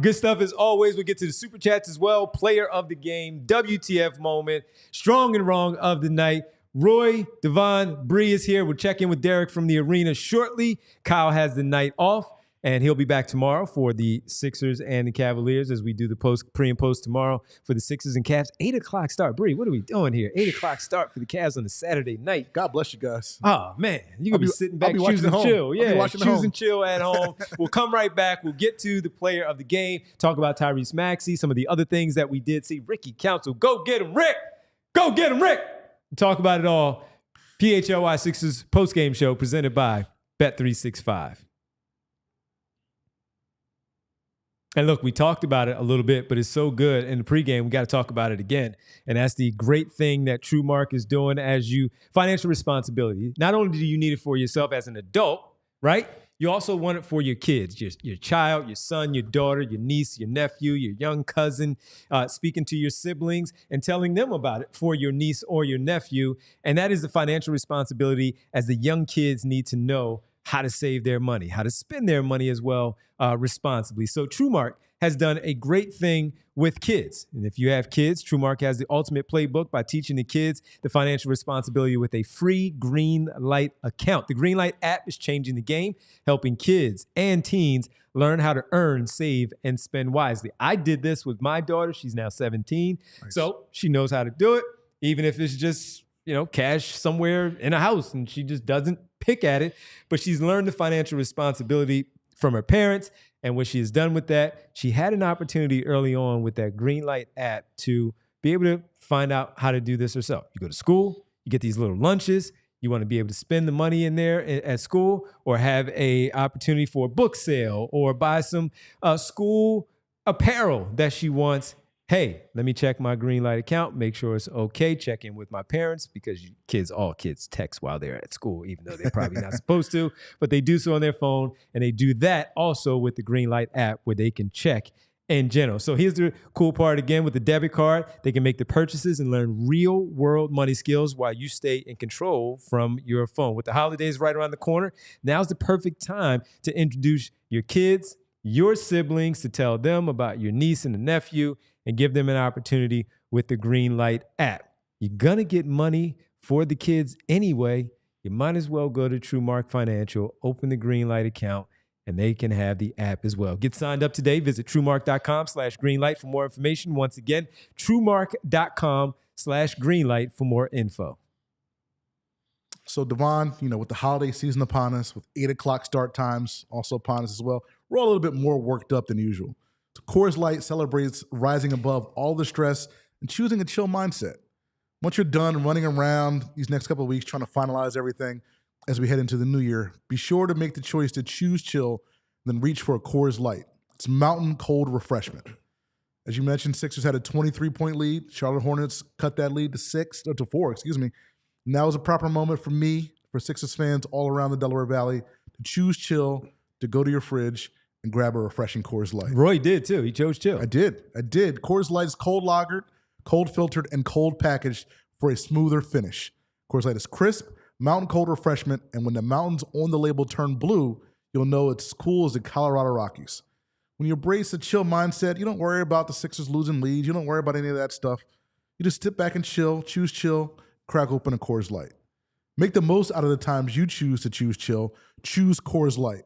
A: good stuff as always. We get to the super chats as well. Player of the game, WTF moment, strong and wrong of the night. Roy, Devon, Bree is here. We'll check in with Derek from the arena shortly. Kyle has the night off, and he'll be back tomorrow for the Sixers and the Cavaliers as we do the pre and post tomorrow for the Sixers and Cavs. 8 o'clock start. Bree, what are we doing here? 8 o'clock start for the Cavs on a Saturday night.
B: God bless you guys.
A: Oh, man. You're going to be sitting back, choose and chill. Yeah, choose and chill at home. We'll come right back. We'll get to the player of the game, talk about Tyrese Maxey, some of the other things that we did see. Ricky Council, go get him, Rick. Go get him, Rick. Talk about it all. PHLY Sixers Postgame Show presented by Bet365. And look, we talked about it a little bit, but it's so good in the pregame, we got to talk about it again. And that's the great thing that TrueMark is doing as you financial responsibility. Not only do you need it for yourself as an adult, right? You also want it for your kids, your child, your son, your daughter, your niece, your nephew, your young cousin, speaking to your siblings and telling them about it for your niece or your nephew. And that is the financial responsibility as the young kids need to know how to save their money, how to spend their money as well responsibly. So TrueMark has done a great thing with kids. And if you have kids, TrueMark has the ultimate playbook by teaching the kids the financial responsibility with a free Greenlight account. The Greenlight app is changing the game, helping kids and teens learn how to earn, save, and spend wisely. I did this with my daughter. She's now 17. Nice. So she knows how to do it, even if it's just, cash somewhere in a house and she just doesn't pick at it. But she's learned the financial responsibility from her parents. And when she is done with that, she had an opportunity early on with that Greenlight app to be able to find out how to do this herself. You go to school, you get these little lunches, you want to be able to spend the money in there at school or have a opportunity for a book sale or buy some school apparel that she wants. Hey, let me check my Greenlight account, make sure it's okay, check in with my parents because all kids text while they're at school, even though they're probably not supposed to, but they do so on their phone, and they do that also with the Greenlight app where they can check in general. So here's the cool part again with the debit card. They can make the purchases and learn real world money skills while you stay in control from your phone. With the holidays right around the corner, now's the perfect time to introduce your kids, your siblings, to tell them about your niece and the nephew and give them an opportunity with the Greenlight app. You're going to get money for the kids anyway. You might as well go to TrueMark Financial, open the Greenlight account, and they can have the app as well. Get signed up today. Visit TrueMark.com/greenlight for more information. Once again, TrueMark.com/greenlight for more info.
B: So, Devon, with the holiday season upon us, with 8 o'clock start times also upon us as well, we're all a little bit more worked up than usual. So Coors Light celebrates rising above all the stress and choosing a chill mindset. Once you're done running around these next couple of weeks trying to finalize everything as we head into the new year, be sure to make the choice to choose chill, then reach for a Coors Light. It's mountain cold refreshment. As you mentioned, Sixers had a 23-point lead. Charlotte Hornets cut that lead to 4. Now is a proper moment for Sixers fans all around the Delaware Valley to choose chill, to go to your fridge and grab a refreshing Coors Light.
A: Roy did too. He chose chill.
B: I did. Coors Light is cold lagered, cold filtered, and cold packaged for a smoother finish. Coors Light is crisp, mountain cold refreshment, and when the mountains on the label turn blue, you'll know it's cool as the Colorado Rockies. When you embrace a chill mindset, you don't worry about the Sixers losing leads. You don't worry about any of that stuff. You just sit back and chill, choose chill, crack open a Coors Light. Make the most out of the times you choose to choose chill. Choose Coors Light.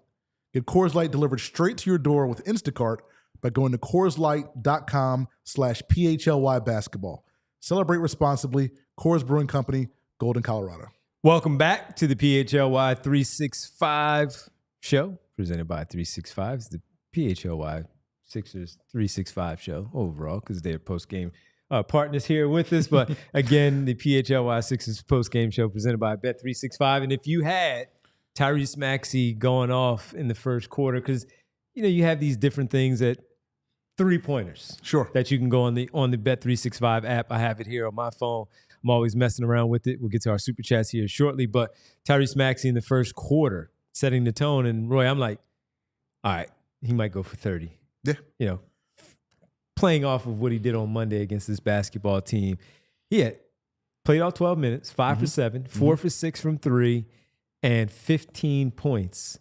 B: Get Coors Light delivered straight to your door with Instacart by going to CoorsLight.com/PHLY basketball. Celebrate responsibly. Coors Brewing Company, Golden, Colorado.
A: Welcome back to the PHLY 365 show, presented by 365. It's the PHLY Sixers 365 show overall because they're post-game partners here with us. But again, the PHLY Sixers post-game show presented by Bet365. And if you had Tyrese Maxey going off in the first quarter, because you have these different things at 3-pointers.
B: Sure.
A: That you can go on the Bet365 app. I have it here on my phone. I'm always messing around with it. We'll get to our super chats here shortly. But Tyrese Maxey in the first quarter setting the tone. And Roy, I'm like, all right, he might go for 30.
B: Yeah.
A: Playing off of what he did on Monday against this basketball team. He had played all 12 minutes, 5 for 7, 4 for 6 from 3, and 15 points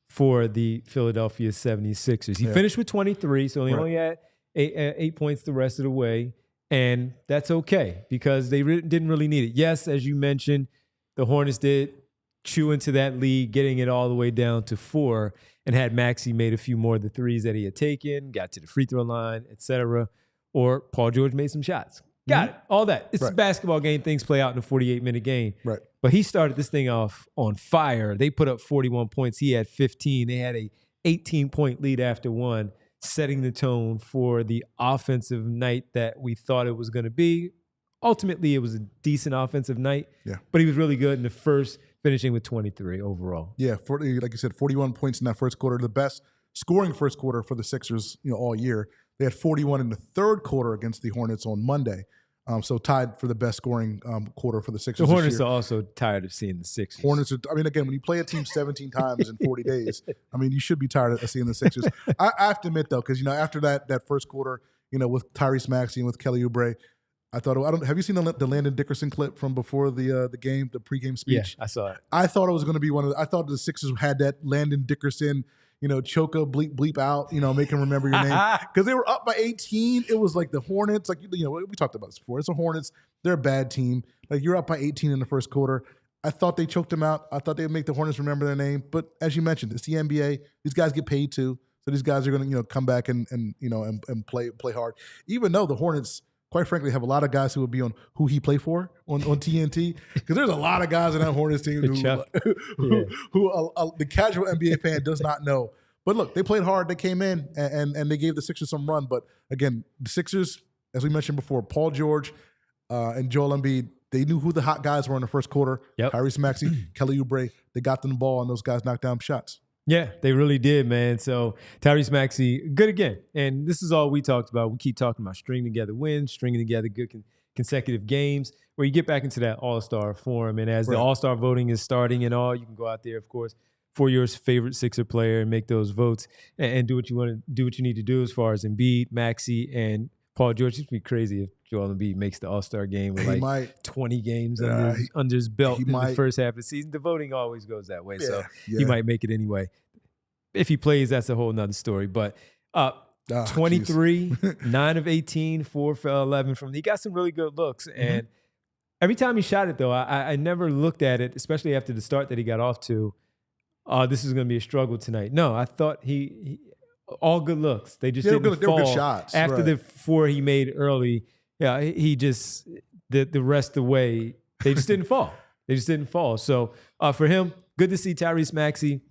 A: for the Philadelphia 76ers. He finished with 23, so he only had 8 points the rest of the way, and that's okay because they didn't really need it. Yes, as you mentioned, the Hornets did chew into that lead, getting it all the way down to 4, and had Maxey made a few more of the threes that he had taken, got to the free throw line, etc., or Paul George made some shots. Got it. All that. It's a basketball game. Things play out in a 48-minute game.
B: Right.
A: But he started this thing off on fire. They put up 41 points. He had 15. They had a 18-point lead after 1, setting the tone for the offensive night that we thought it was going to be. Ultimately, it was a decent offensive night.
B: Yeah.
A: But he was really good in the first, finishing with 23 overall.
B: Yeah, like you said, 41 points in that first quarter. The best scoring first quarter for the Sixers, all year. They had 41 in the third quarter against the Hornets on Monday. So tied for the best scoring quarter for the Sixers.
A: The Hornets are also tired of seeing the Sixers.
B: Again, when you play a team 17 times in 40 days, you should be tired of seeing the Sixers. I have to admit, though, because, after that first quarter, with Tyrese Maxey and with Kelly Oubre, I thought, have you seen the Landon Dickerson clip from before the game, the pregame speech?
A: Yeah, I saw it.
B: I thought it was going to be I thought the Sixers had that Landon Dickerson, choka bleep out, make him remember your name. Because they were up by 18. It was like the Hornets, we talked about this before. It's the Hornets. They're a bad team. Like, you're up by 18 in the first quarter. I thought they choked them out. I thought they would make the Hornets remember their name. But as you mentioned, it's the NBA. These guys get paid too. So these guys are going to, come back and play hard. Even though the Hornets, quite frankly, have a lot of guys who would be on who he played for on TNT, because there's a lot of guys in that Hornets team who the casual NBA fan does not know. But look, they played hard. They came in and they gave the Sixers some run. But again, the Sixers, as we mentioned before, Paul George and Joel Embiid, they knew who the hot guys were in the first quarter.
A: Yep.
B: Tyrese Maxey, Kelly Oubre, they got them the ball, and those guys knocked down shots.
A: Yeah, they really did, man. So Tyrese Maxey, good again. And this is all we talked about. We keep talking about stringing together wins, stringing together good consecutive games, where you get back into that all-star form. And as the all-star voting is starting and all, you can go out there, of course, for your favorite Sixer player and make those votes and do what you want to do, what you need to do as far as Embiid, Maxey, and Paul George. It'd be crazy if Joel Embiid makes the All-Star game with 20 games under his belt in the first half of the season. The voting always goes that way, so he might make it anyway. If he plays, that's a whole nother story. But 23, 9 of 18, 4 for 11 from. He got some really good looks, and every time he shot it, though, I never looked at it, especially after the start that he got off to. this is going to be a struggle tonight. No, I thought he all good looks. They just didn't fall.
B: They were good shots.
A: After the 4 he made early, yeah, he just, the rest of the way, they just didn't fall. They just didn't fall. So for him, good to see Tyrese Maxey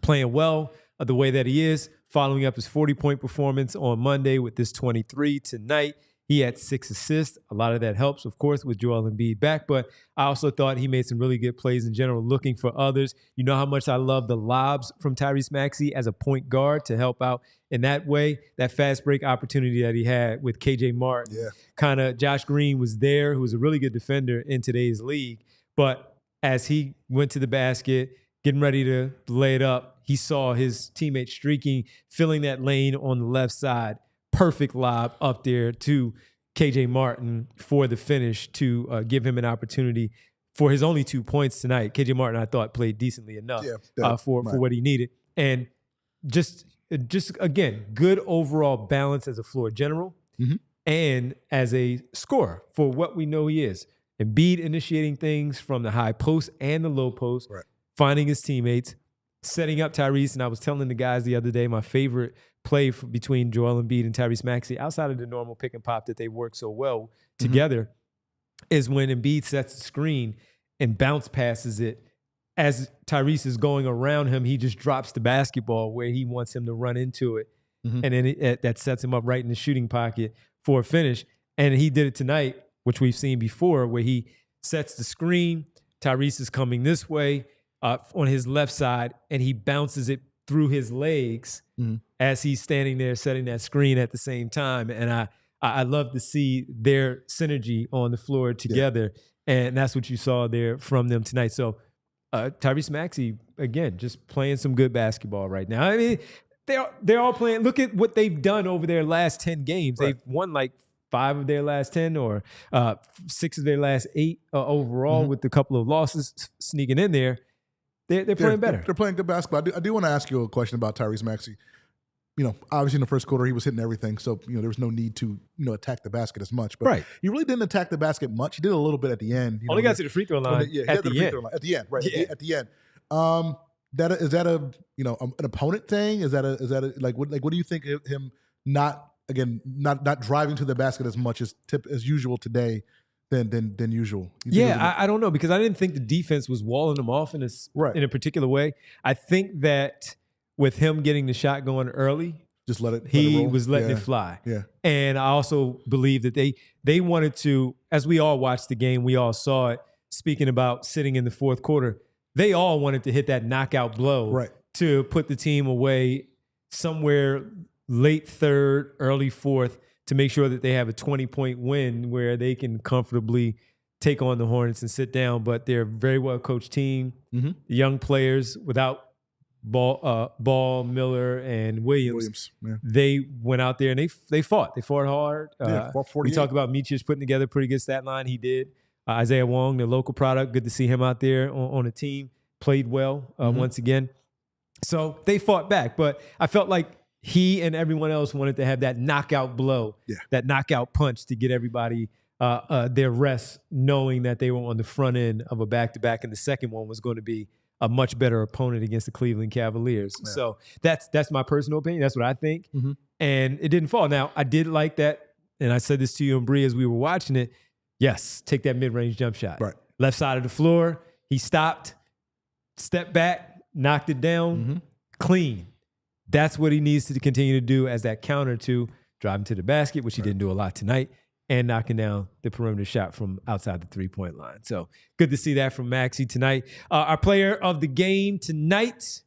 A: playing well the way that he is, following up his 40-point performance on Monday with this 23 tonight. He had 6 assists. A lot of that helps, of course, with Joel Embiid back. But I also thought he made some really good plays in general, looking for others. You know how much I love the lobs from Tyrese Maxey as a point guard to help out in that way. That fast break opportunity that he had with KJ Martin.
B: Yeah.
A: Kind of Josh Green was there, who was a really good defender in today's league. But as he went to the basket, getting ready to lay it up, he saw his teammate streaking, filling that lane on the left side. Perfect lob up there to KJ Martin for the finish to give him an opportunity for his only 2 points tonight. KJ Martin, I thought, played decently enough for what he needed. And just again, good overall balance as a floor general and as a scorer for what we know he is. Embiid initiating things from the high post and the low post, finding his teammates, setting up Tyrese. And I was telling the guys the other day, my favorite play between Joel Embiid and Tyrese Maxey, outside of the normal pick and pop that they work so well together, is when Embiid sets the screen and bounce passes it. As Tyrese is going around him, he just drops the basketball where he wants him to run into it. And then that sets him up right in the shooting pocket for a finish. And he did it tonight, which we've seen before, where he sets the screen. Tyrese is coming this way on his left side, and he bounces it through his legs as he's standing there setting that screen at the same time. And I love to see their synergy on the floor together. And that's what you saw there from them tonight. So Tyrese Maxey, again, just playing some good basketball right now. I mean, they're all playing. Look at what they've done over their last 10 games. They've won like 5 of their last 10 or 6 of their last 8 overall with a couple of losses sneaking in there. They're playing better.
B: They're playing good basketball. I do want to ask you a question about Tyrese Maxey. You know, obviously in the first quarter he was hitting everything, so there was no need to attack the basket as much. But he really didn't attack the basket much. He did a little bit at the end.
A: Only got to the free throw line at the end.
B: At the end, right? Yeah. At the end. Is that a an opponent thing? Is that a like what do you think of him not driving to the basket as much as usual today? Than usual.
A: I don't know, because I didn't think the defense was walling them off in a particular way. I think that with him getting the shot going early,
B: just let it
A: was letting it fly.
B: Yeah.
A: And I also believe that they wanted to, as we all watched the game, we all saw it, speaking about sitting in the fourth quarter, they all wanted to hit that knockout blow to put the team away somewhere late third, early fourth, to make sure that they have a 20-point win where they can comfortably take on the Hornets and sit down. But they're a very well-coached team. The young players without Ball, Miller, and Williams. They went out there and they fought. They fought hard. We talked about Michich putting together a pretty good stat line. He did. Isaiah Wong, the local product, good to see him out there on a team. Played well once again. So they fought back. But I felt like he and everyone else wanted to have that knockout blow, that knockout punch to get everybody their rest, knowing that they were on the front end of a back-to-back, and the second one was going to be a much better opponent against the Cleveland Cavaliers. So that's my personal opinion. That's what I think. And it didn't fall. Now, I did like that, and I said this to you and Bree as we were watching it. Yes, take that mid-range jump shot. Left side of the floor, he stopped, stepped back, knocked it down, clean. That's what he needs to continue to do as that counter to driving to the basket, which he didn't do a lot tonight, and knocking down the perimeter shot from outside the three-point line. So good to see that from Maxey tonight. Our player of the game tonight,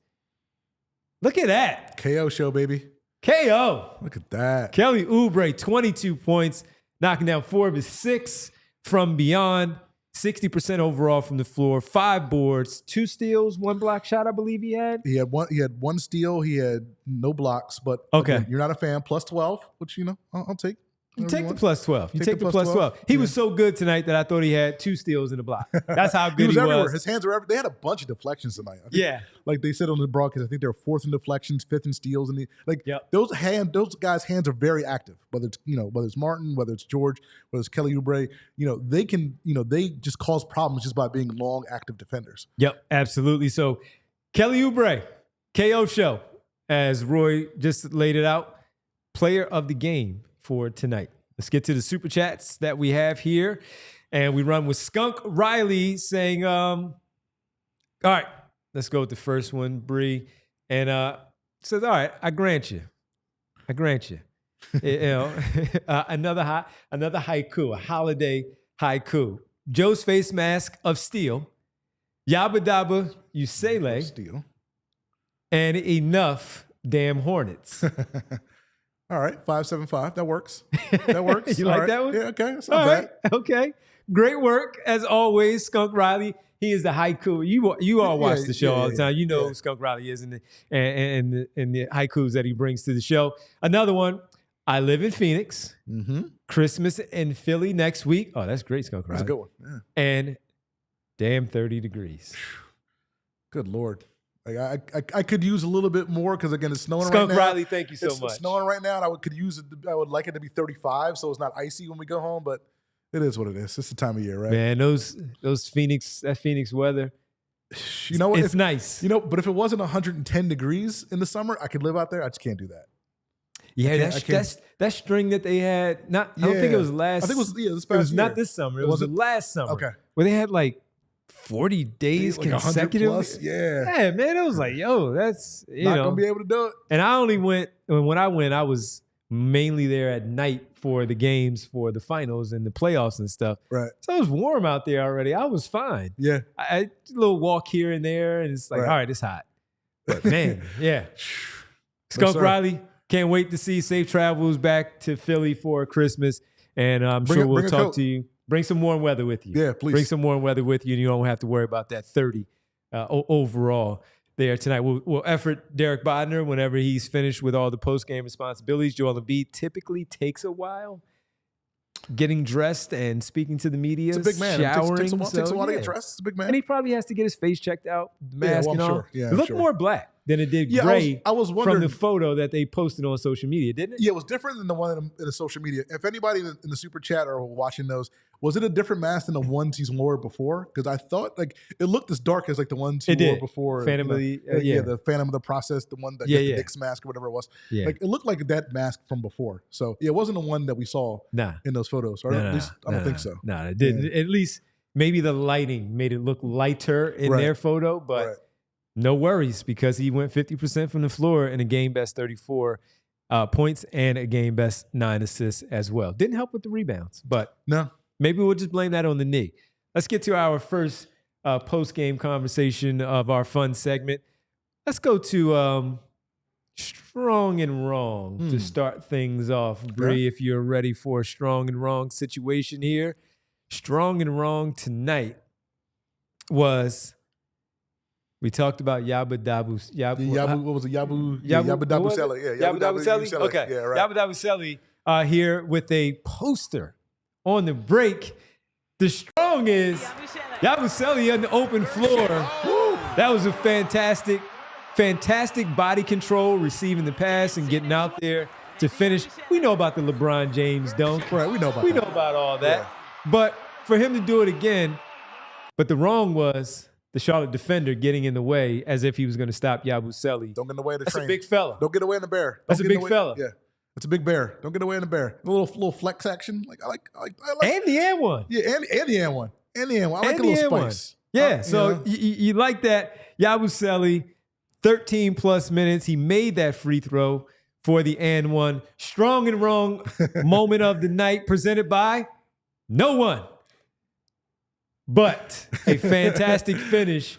A: look at that.
B: KO show, baby.
A: KO.
B: Look at that.
A: Kelly Oubre, 22 points, knocking down 4 of his 6 from beyond. 60% overall from the floor, 5 boards, 2 steals, 1 block shot, I believe he had.
B: He had one steal. He had no blocks, but again, you're not a fan. Plus 12, which I'll take.
A: You take the plus 12. You take the plus 12. He was so good tonight that I thought he had 2 steals in the block. That's how good he was.
B: Everywhere. His hands were everywhere. They had a bunch of deflections tonight. Like they said on the broadcast, I think they were 4th in deflections, 5th in steals, and those guys' hands are very active. Whether it's Martin, whether it's George, whether it's Kelly Oubre, they can they just cause problems just by being long, active defenders.
A: Yep, absolutely. So Kelly Oubre, KO show, as Roy just laid it out, player of the game for tonight. Let's get to the super chats that we have here. And we run with Skunk Riley saying, all right, let's go with the first one, Bree. And says, all right, I grant you. Another haiku, a holiday haiku. Joe's face mask of steel. Yabba Yabusele.
B: Steel.
A: And enough damn Hornets.
B: All right, 575. That works. That works.
A: You
B: All
A: like
B: right.
A: that one?
B: Yeah, okay. That's not bad.
A: Right. Okay. Great work, as always, Skunk Riley. He is the haiku. You all watch the show all the time. You know who Skunk Riley is and the haikus that he brings to the show. Another one, I live in Phoenix.
B: Mm-hmm.
A: Christmas in Philly next week. Oh, that's great, Skunk Riley.
B: That's a good one. Yeah.
A: And damn 30 degrees.
B: Good Lord. Like I could use a little bit more because, again, it's snowing
A: Skunk
B: right now.
A: Riley, thank you so much.
B: It's snowing right now, and I would like it to be 35 so it's not icy when we go home, but it is what it is. It's the time of year, right?
A: Man, that Phoenix weather,
B: you know what?
A: It's nice.
B: You know, but if it wasn't 110 degrees in the summer, I could live out there. I just can't do that.
A: Yeah, that string that they had. I don't think it was last.
B: I think it was this past
A: It was
B: year.
A: not this summer. It was the last summer.
B: Okay.
A: Where they had like 40 days
B: like
A: consecutively.
B: 100 plus, yeah.
A: Yeah, man. It was like, yo, that's
B: Not gonna be able to do it.
A: And I only went when I went. I was mainly there at night for the games for the finals and the playoffs and stuff.
B: Right.
A: So it was warm out there already. I was fine.
B: Yeah.
A: I a little walk here and there, and it's like, all right, it's hot. But man, yeah. Skunk Riley, can't wait to see safe travels back to Philly for Christmas, and I'm sure we'll talk to you. Bring some warm weather with you.
B: Yeah, please.
A: Bring some warm weather with you, and you don't have to worry about that 30 overall there tonight. We'll effort Derek Bodner whenever he's finished with all the post-game responsibilities. Joel Embiid typically takes a while getting dressed and speaking to the media.
B: It's a big man.
A: Showering.
B: It takes a while to get dressed. It's a big man.
A: And he probably has to get his face checked out, the mask and all.
B: Sure. Yeah,
A: it looked more black than it did gray
B: I was wondering,
A: from the photo that they posted on social media, didn't it?
B: Yeah, it was different than the one in the social media. If anybody in the super chat or watching knows, was it a different mask than the ones he's wore before? Because I thought like it looked as dark as like the ones he wore before.
A: Phantom of
B: the Phantom of the Process, the one that the Knicks mask or whatever it was.
A: Yeah.
B: Like it looked like that mask from before. So yeah, it wasn't the one that we saw in those photos. Or at least I don't think so.
A: No, it didn't. At least maybe the lighting made it look lighter in their photo, but no worries because he went 50% from the floor in a game best 34 points and a game best 9 assists as well. Didn't help with the rebounds, but maybe we'll just blame that on the knee. Let's get to our first post-game conversation of our fun segment. Let's go to strong and wrong to start things off. Bree, if you're ready for a strong and wrong situation here. Strong and wrong tonight was... We talked about Yabusele.
B: Yabusele. Yeah,
A: Yabusele. Okay.
B: Yeah, right.
A: Yabusele here with a poster on the break. The strong is Yabusele on the open floor. That was a fantastic body control, receiving the pass and getting out there to finish. We know about the LeBron James dunk.
B: Right, we know about
A: all that. Yeah. But for him to do it again, but the wrong was the Charlotte defender getting in the way as if he was going to stop Yabusele.
B: Don't get in the way of the train.
A: That's a big fella.
B: Don't get away in the bear.
A: That's a big fella.
B: Yeah. That's a big bear. Don't get away in the bear. A little flex action. I like.
A: And the and one.
B: Yeah, and the and one. And the and one. I like a little spice.
A: Yeah, so you like that. Yabusele, 13 plus minutes. He made that free throw for the and one. Strong and wrong moment of the night presented by no one. But a fantastic finish.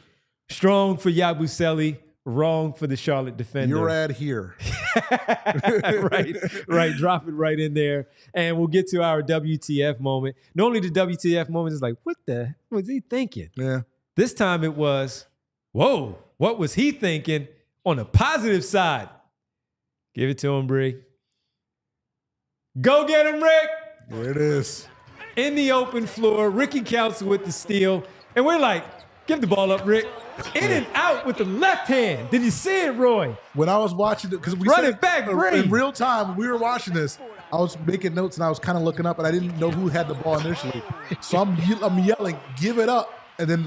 A: Strong for Yabusele, wrong for the Charlotte defender.
B: Your ad here.
A: right. Drop it right in there. And we'll get to our WTF moment. Normally the WTF moment is like, what was he thinking?
B: Yeah.
A: This time it was, whoa, what was he thinking on the positive side? Give it to him, Bree. Go get him, Rick.
B: There it is.
A: In the open floor, Ricky Council with the steal. And we're like, give the ball up, Rick. In and out with the left hand. Did you see it, Roy?
B: When I was watching it, because we
A: run it back, Bree.
B: In real time, when we were watching this, I was making notes and I was kind of looking up and I didn't know who had the ball initially. So I'm yelling, give it up. And then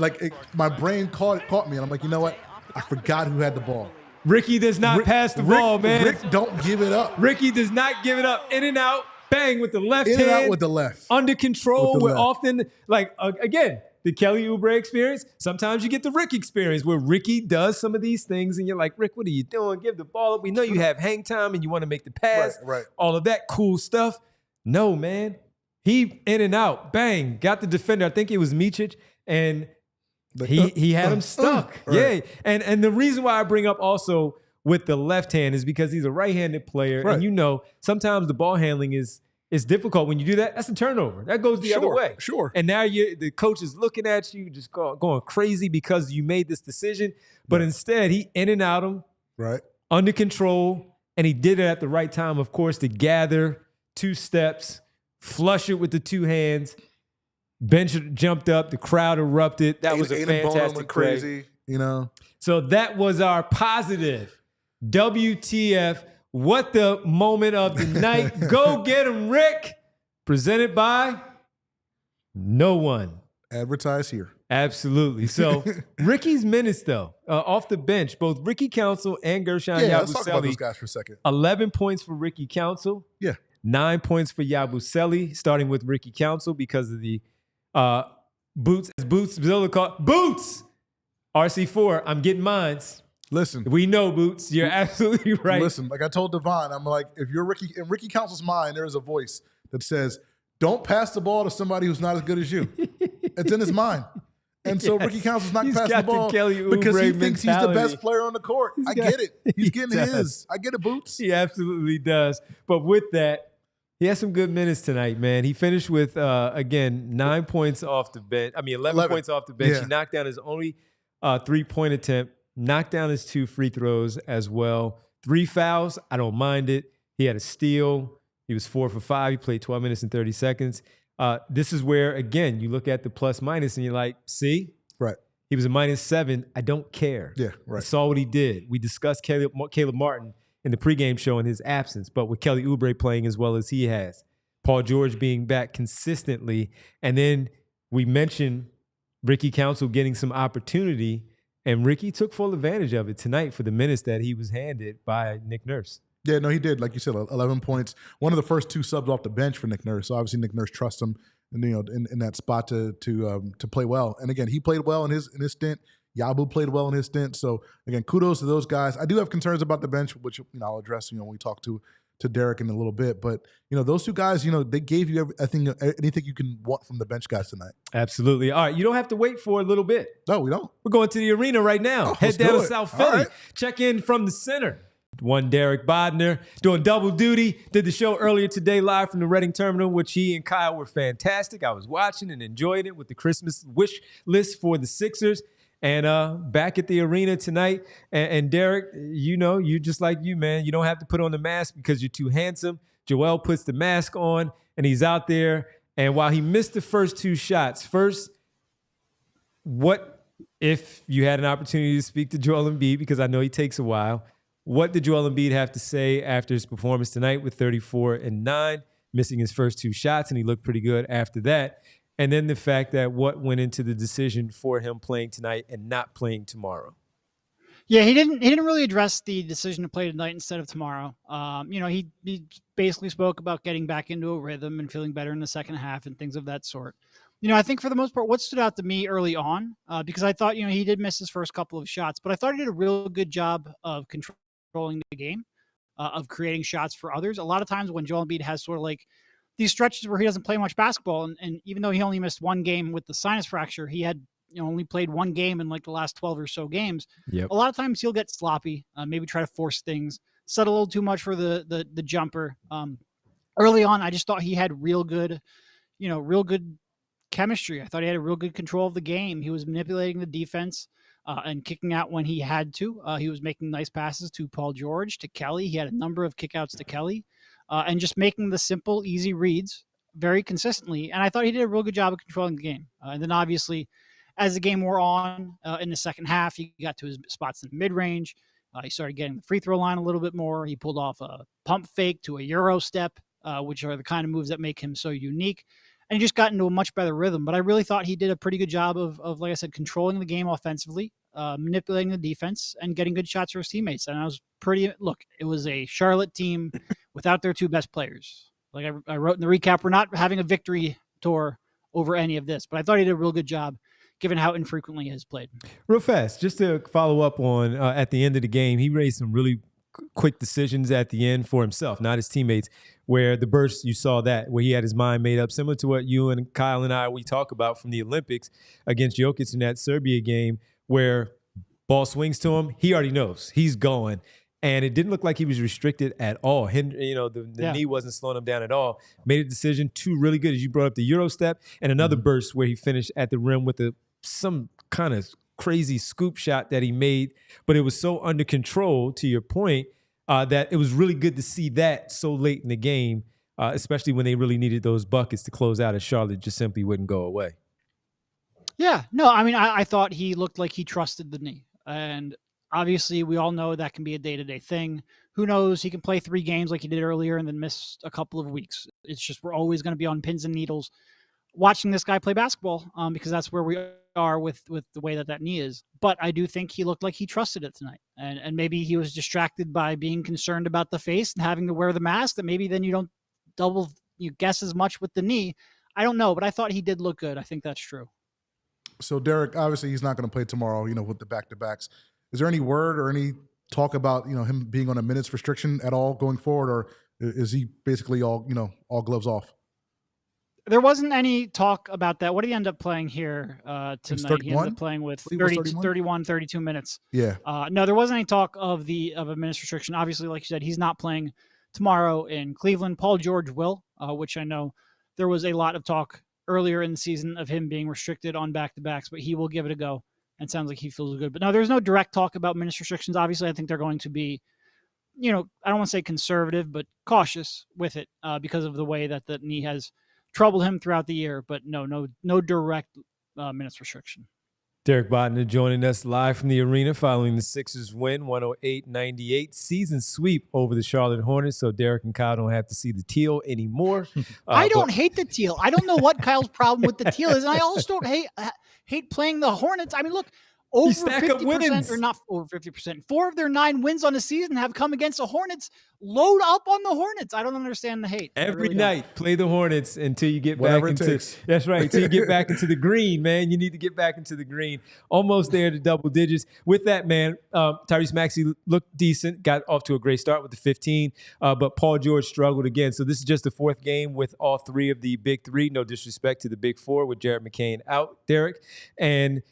B: my brain caught me and I'm like, you know what? I forgot who had the ball.
A: Ricky does not pass the ball, man.
B: Rick don't give it up.
A: Ricky does not give it up. In and out, bang with the left hand.
B: In and out with the left.
A: Under control. We're often, like, again, the Kelly Oubre experience. Sometimes you get the Rick experience where Ricky does some of these things and you're like, Rick, what are you doing? Give the ball up. We know you have hang time and you want to make the pass.
B: Right.
A: All of that cool stuff. No, man. He in and out. Bang. Got the defender. I think it was Micic. And he had him stuck.
B: Right.
A: Yeah. And the reason why I bring up also with the left hand is because he's a right-handed player.
B: Right.
A: And you know, sometimes the ball handling is difficult. When you do that, that's a turnover. That goes the other way.
B: Sure.
A: And now the coach is looking at you, just going crazy because you made this decision. But instead, he in and out him,
B: right,
A: under control, and he did it at the right time, of course, to gather 2 steps, flush it with the 2 hands. Bench jumped up, the crowd erupted. That was a fantastic
B: crazy, you know.
A: So that was our positive WTF. What the moment of the night. Go get him, Rick. Presented by no one.
B: Advertise here.
A: Absolutely. So Ricky's minutes, though, off the bench, both Ricky Council and Gershon Yabusele.
B: Let's talk about those guys for a second.
A: 11 points for Ricky Council.
B: Yeah.
A: 9 points for Yabusele, starting with Ricky Council because of the boots. Zilla called boots. RC4, I'm getting mines.
B: Listen,
A: we know, Boots. You're absolutely right.
B: Listen, like I told Devon, I'm like, if you're Ricky, in Ricky Council's mind, there is a voice that says, don't pass the ball to somebody who's not as good as you. It's in his mind. And so Ricky Council's not passing the ball because he thinks he's the best player on the court. I get it. He's getting his. I get it, Boots.
A: He absolutely does. But with that, he has some good minutes tonight, man. He finished with, again, 9 points off the bench. 11 points off the bench.
B: Yeah.
A: He knocked down his only 3-point attempt. Knocked down his 2 free throws as well. 3 fouls. I don't mind it. He had a steal. He was 4 for 5. He played 12 minutes and 30 seconds. This is where, again, you look at the plus minus and you're like, see?
B: Right.
A: He was a -7. I don't care.
B: Yeah, right.
A: I saw what he did. We discussed Caleb Martin in the pregame show in his absence, but with Kelly Oubre playing as well as he has, Paul George being back consistently, and then we mentioned Ricky Council getting some opportunity. And Ricky took full advantage of it tonight for the minutes that he was handed by Nick Nurse.
B: Yeah, no, he did. Like you said, 11 points. One of the first 2 subs off the bench for Nick Nurse. So obviously Nick Nurse trusts him, in that spot to play well. And again, he played well in his stint. Yabu played well in his stint. So again, kudos to those guys. I do have concerns about the bench, which I'll address when we talk to Derek in a little bit. But those 2 guys, they gave you anything you can want from the bench guys tonight.
A: Absolutely. All right, you don't have to wait for a little bit.
B: No, we don't.
A: We're going to the arena right now. Head down to South Philly. Right. Check in from the center. One Derek Bodner doing double duty. Did the show earlier today live from the Reading Terminal, which he and Kyle were fantastic. I was watching and enjoying it with the Christmas wish list for the Sixers. And back at the arena tonight. And Derek, you just like you, man. You don't have to put on the mask because you're too handsome. Joel puts the mask on, and he's out there. And while he missed the first 2 shots, what if you had an opportunity to speak to Joel Embiid, because I know he takes a while, what did Joel Embiid have to say after his performance tonight with 34 and 9, missing his first 2 shots, and he looked pretty good after that? And then the fact that what went into the decision for him playing tonight and not playing tomorrow.
C: Yeah, he didn't really address the decision to play tonight instead of tomorrow. He basically spoke about getting back into a rhythm and feeling better in the second half and things of that sort. I think for the most part, what stood out to me early on, because I thought, he did miss his first couple of shots, but I thought he did a real good job of controlling the game, of creating shots for others. A lot of times when Joel Embiid has sort of like these stretches where he doesn't play much basketball, and even though he only missed 1 game with the sinus fracture, he had only played 1 game in like the last 12 or so games.
A: Yep.
C: A lot of times he'll get sloppy, maybe try to force things, set a little too much for the jumper. Early on, I just thought he had real good chemistry. I thought he had a real good control of the game. He was manipulating the defense and kicking out when he had to. He was making nice passes to Paul George, to Kelly. He had a number of kickouts to Kelly, and just making the simple, easy reads very consistently. And I thought he did a real good job of controlling the game. And then obviously, as the game wore on in the second half, he got to his spots in the mid-range. He started getting the free throw line a little bit more. He pulled off a pump fake to a Euro step, which are the kind of moves that make him so unique. And he just got into a much better rhythm. But I really thought he did a pretty good job of like I said, controlling the game offensively, manipulating the defense and getting good shots for his teammates. And I was it was a Charlotte team without their two best players. Like I wrote in the recap, we're not having a victory tour over any of this, but I thought he did a real good job given how infrequently he has played.
A: Real fast, just to follow up on at the end of the game, he made some really quick decisions at the end for himself, not his teammates, where the burst, you saw that, where he had his mind made up, similar to what you and Kyle and we talk about from the Olympics against Jokic in that Serbia game, where ball swings to him, he already knows he's going. And it didn't look like he was restricted at all. The knee wasn't slowing him down at all. Made a decision, two really good, as you brought up, the Euro step, and another burst where he finished at the rim with some kind of crazy scoop shot that he made, but it was so under control, to your point, that it was really good to see that so late in the game, especially when they really needed those buckets to close out, as Charlotte just simply wouldn't go away.
C: Yeah, no, I mean, I thought he looked like he trusted the knee. And obviously, we all know that can be a day-to-day thing. Who knows? He can play 3 games like he did earlier and then miss a couple of weeks. It's just we're always going to be on pins and needles watching this guy play basketball because that's where we are with the way that knee is. But I do think he looked like he trusted it tonight. And maybe he was distracted by being concerned about the face and having to wear the mask, that maybe then you don't guess as much with the knee. I don't know, but I thought he did look good. I think that's true.
B: So Derek, obviously he's not going to play tomorrow, with the back-to-backs. Is there any word or any talk about, him being on a minutes restriction at all going forward, or is he basically all gloves off?
C: There wasn't any talk about that. What did he end up playing here tonight? He ended up playing with 32 minutes.
B: Yeah.
C: No, there wasn't any talk of a minutes restriction. Obviously, like you said, he's not playing tomorrow in Cleveland. Paul George will, which I know there was a lot of talk earlier in the season of him being restricted on back-to-backs, but he will give it a go. And sounds like he feels good. But no, there's no direct talk about minutes restrictions. Obviously, I think they're going to be, I don't want to say conservative, but cautious with it because of the way that the knee has troubled him throughout the year. But no direct minutes restriction.
A: Derek Bodner joining us live from the arena following the Sixers win, 108-98, season sweep over the Charlotte Hornets. So Derek and Kyle don't have to see the teal anymore.
C: I don't hate the teal. I don't know what Kyle's problem with the teal is, and I also don't hate playing the Hornets. I mean, look, over 50%, or not over 50%, 4 of their 9 wins on the season have come against the Hornets. Load up on the Hornets. I don't understand the hate.
A: Every night, play the Hornets until you get back into. That's right. Until you get back into the green, man. You need to get back into the green. Almost there to double digits. With that, man, Tyrese Maxey looked decent. Got off to a great start with the 15, but Paul George struggled again. So this is just the 4th game with all 3 of the big 3. No disrespect to the big 4 with Jared McCain out, Derek, and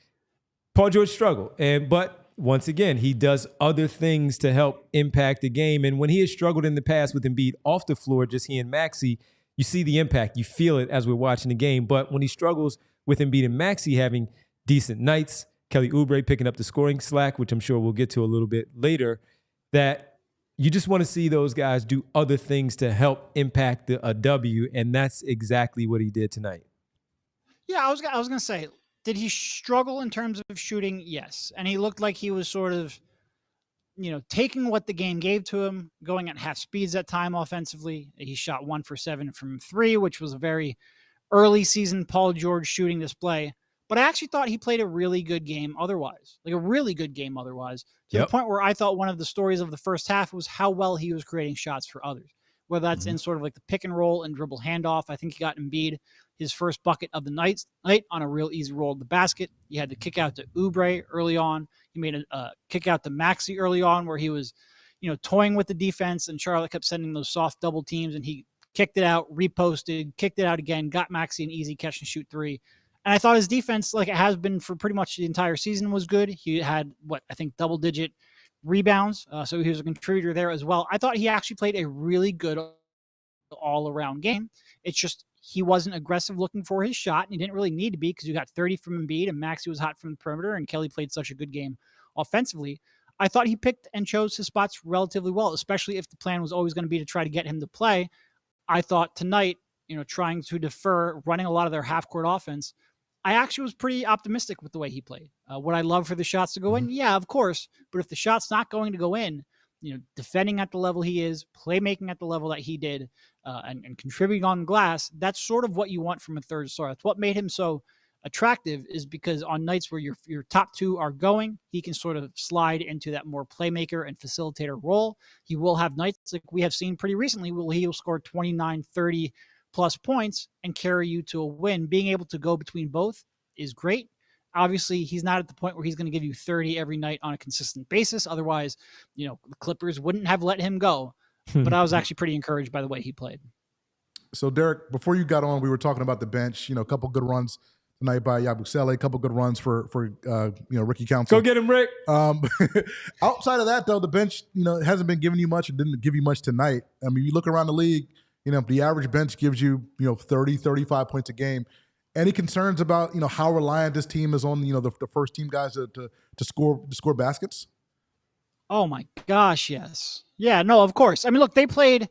A: Paul George struggled, but once again, he does other things to help impact the game. And when he has struggled in the past with Embiid off the floor, just he and Maxey, you see the impact. You feel it as we're watching the game. But when he struggles with Embiid and Maxey having decent nights, Kelly Oubre picking up the scoring slack, which I'm sure we'll get to a little bit later, that you just want to see those guys do other things to help impact a W, and that's exactly what he did tonight.
C: Yeah, I was going to say, did he struggle in terms of shooting? Yes. And he looked like he was sort of, taking what the game gave to him, going at half speeds at time offensively. He shot 1 for 7 from 3, which was a very early season Paul George shooting display. But I actually thought he played a really good game otherwise, to the point where I thought one of the stories of the first half was how well he was creating shots for others, whether that's in sort of like the pick and roll and dribble handoff. I think he got Embiid his first bucket of the night on a real easy roll to the basket. He had to kick out to Oubre early on. He made a kick out to Maxey early on where he was, toying with the defense, and Charlotte kept sending those soft double teams, and he kicked it out, reposted, kicked it out again, got Maxey an easy catch and shoot 3. And I thought his defense, like it has been for pretty much the entire season, was good. He had, I think double-digit rebounds, so he was a contributor there as well. I thought he actually played a really good all-around game. It's just he wasn't aggressive looking for his shot, and he didn't really need to be because you got 30 from Embiid, and Maxey was hot from the perimeter, and Kelly played such a good game offensively. I thought he picked and chose his spots relatively well, especially if the plan was always going to be to try to get him to play. I thought tonight, trying to defer, running a lot of their half-court offense, I actually was pretty optimistic with the way he played. Would I love for the shots to go in? Yeah, of course. But if the shot's not going to go in, defending at the level he is, playmaking at the level that he did, and contributing on glass, that's sort of what you want from a third star. That's what made him so attractive is because on nights where your top two are going, he can sort of slide into that more playmaker and facilitator role. He will have nights like we have seen pretty recently where he'll score 29, 30 plus points and carry you to a win. Being able to go between both is great. Obviously, he's not at the point where he's going to give you 30 every night on a consistent basis. Otherwise, the Clippers wouldn't have let him go. But I was actually pretty encouraged by the way he played. So,
B: Derek, before you got on, we were talking about the bench. A couple good runs tonight by Yabusele, a couple good runs for Ricky Council.
A: Go get him, Rick.
B: Outside of that, though, the bench, hasn't been giving you much. It didn't give you much tonight. I mean, you look around the league, the average bench gives you, 30, 35 points a game. Any concerns about, how reliant this team is on, the first team guys to score baskets?
C: Oh my gosh, yes. Yeah, no, of course. I mean, look, they played,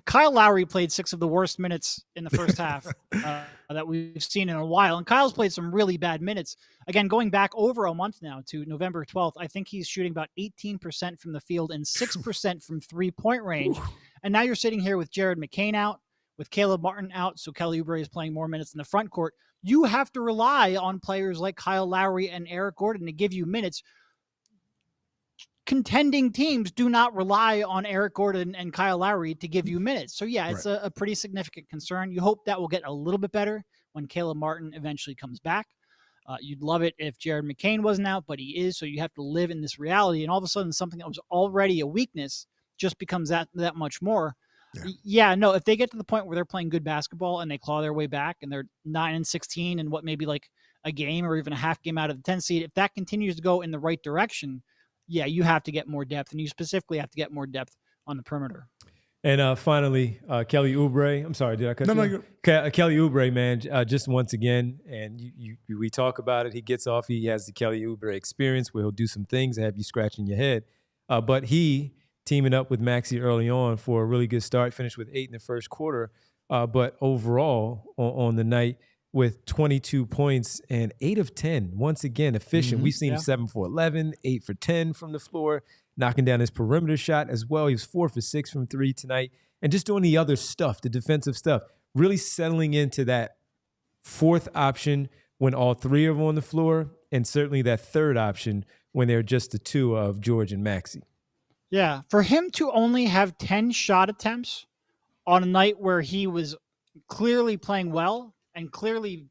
C: Kyle Lowry played 6 of the worst minutes in the first half that we've seen in a while. And Kyle's played some really bad minutes. Again, going back over a month now to November 12th, I think he's shooting about 18% from the field and 6% from 3-point range. And now you're sitting here with Jared McCain out, with Caleb Martin out, so Kelly Oubre is playing more minutes in the front court. You have to rely on players like Kyle Lowry and Eric Gordon to give you minutes. Contending teams do not rely on Eric Gordon and Kyle Lowry to give you minutes. So, yeah, it's a pretty significant concern. You hope that will get a little bit better when Caleb Martin eventually comes back. You'd love it if Jared McCain wasn't out, but he is, so you have to live in this reality. And all of a sudden, something that was already a weakness just becomes that much more. Yeah, no, if they get to the point where they're playing good basketball and they claw their way back and they're 9-16 and what maybe like a game or even a half game out of the 10 seed, if that continues to go in the right direction, yeah, you have to get more depth, and you specifically have to get more depth on the perimeter.
A: And finally, Kelly Oubre. I'm sorry, did I cut you? No, Kelly Oubre, man, just once again, and we talk about it. He gets off. He has the Kelly Oubre experience where he'll do some things that have you scratching your head. But he, teaming up with Maxey early on for a really good start, finished with 8 in the first quarter. But overall, on the night, with 22 points and 8 of 10. Once again, efficient. We've seen him 7 for 11, 8 for 10 from the floor, knocking down his perimeter shot as well. He was 4 for 6 from 3 tonight. And just doing the other stuff, the defensive stuff, really settling into that fourth option when all 3 are on the floor, and certainly that third option when they're just the 2 of George and Maxey.
C: Yeah, for him to only have 10 shot attempts on a night where he was clearly playing well, and clearly,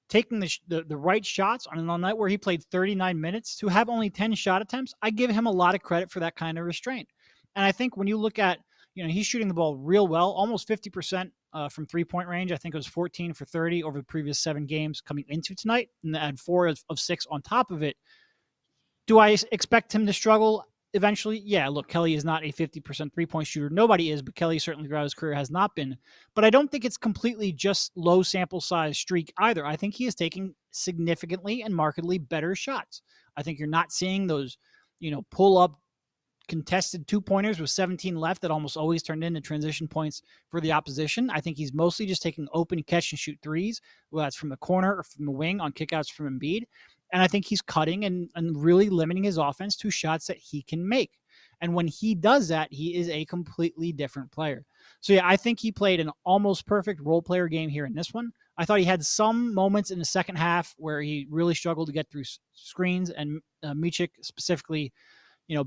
C: taking the right shots on a night where he played 39 minutes, to have only 10 shot attempts, I give him a lot of credit for that kind of restraint. And I think when you look at, he's shooting the ball real well, almost 50% from 3-point range. I think it was 14 for 30 over the previous 7 games coming into tonight, and add 4 of 6 on top of it. Do I expect him to struggle eventually? Yeah, look, Kelly is not a 50% 3-point shooter. Nobody is, but Kelly certainly throughout his career has not been. But I don't think it's completely just low sample size streak either. I think he is taking significantly and markedly better shots. I think you're not seeing those, pull up contested 2-pointers with 17 left that almost always turned into transition points for the opposition. I think he's mostly just taking open catch and shoot threes, whether that's from the corner or from the wing on kickouts from Embiid. And I think he's cutting and really limiting his offense to shots that he can make. And when he does that, he is a completely different player. So, yeah, I think he played an almost perfect role player game here in this one. I thought he had some moments in the second half where he really struggled to get through screens, and Micic specifically,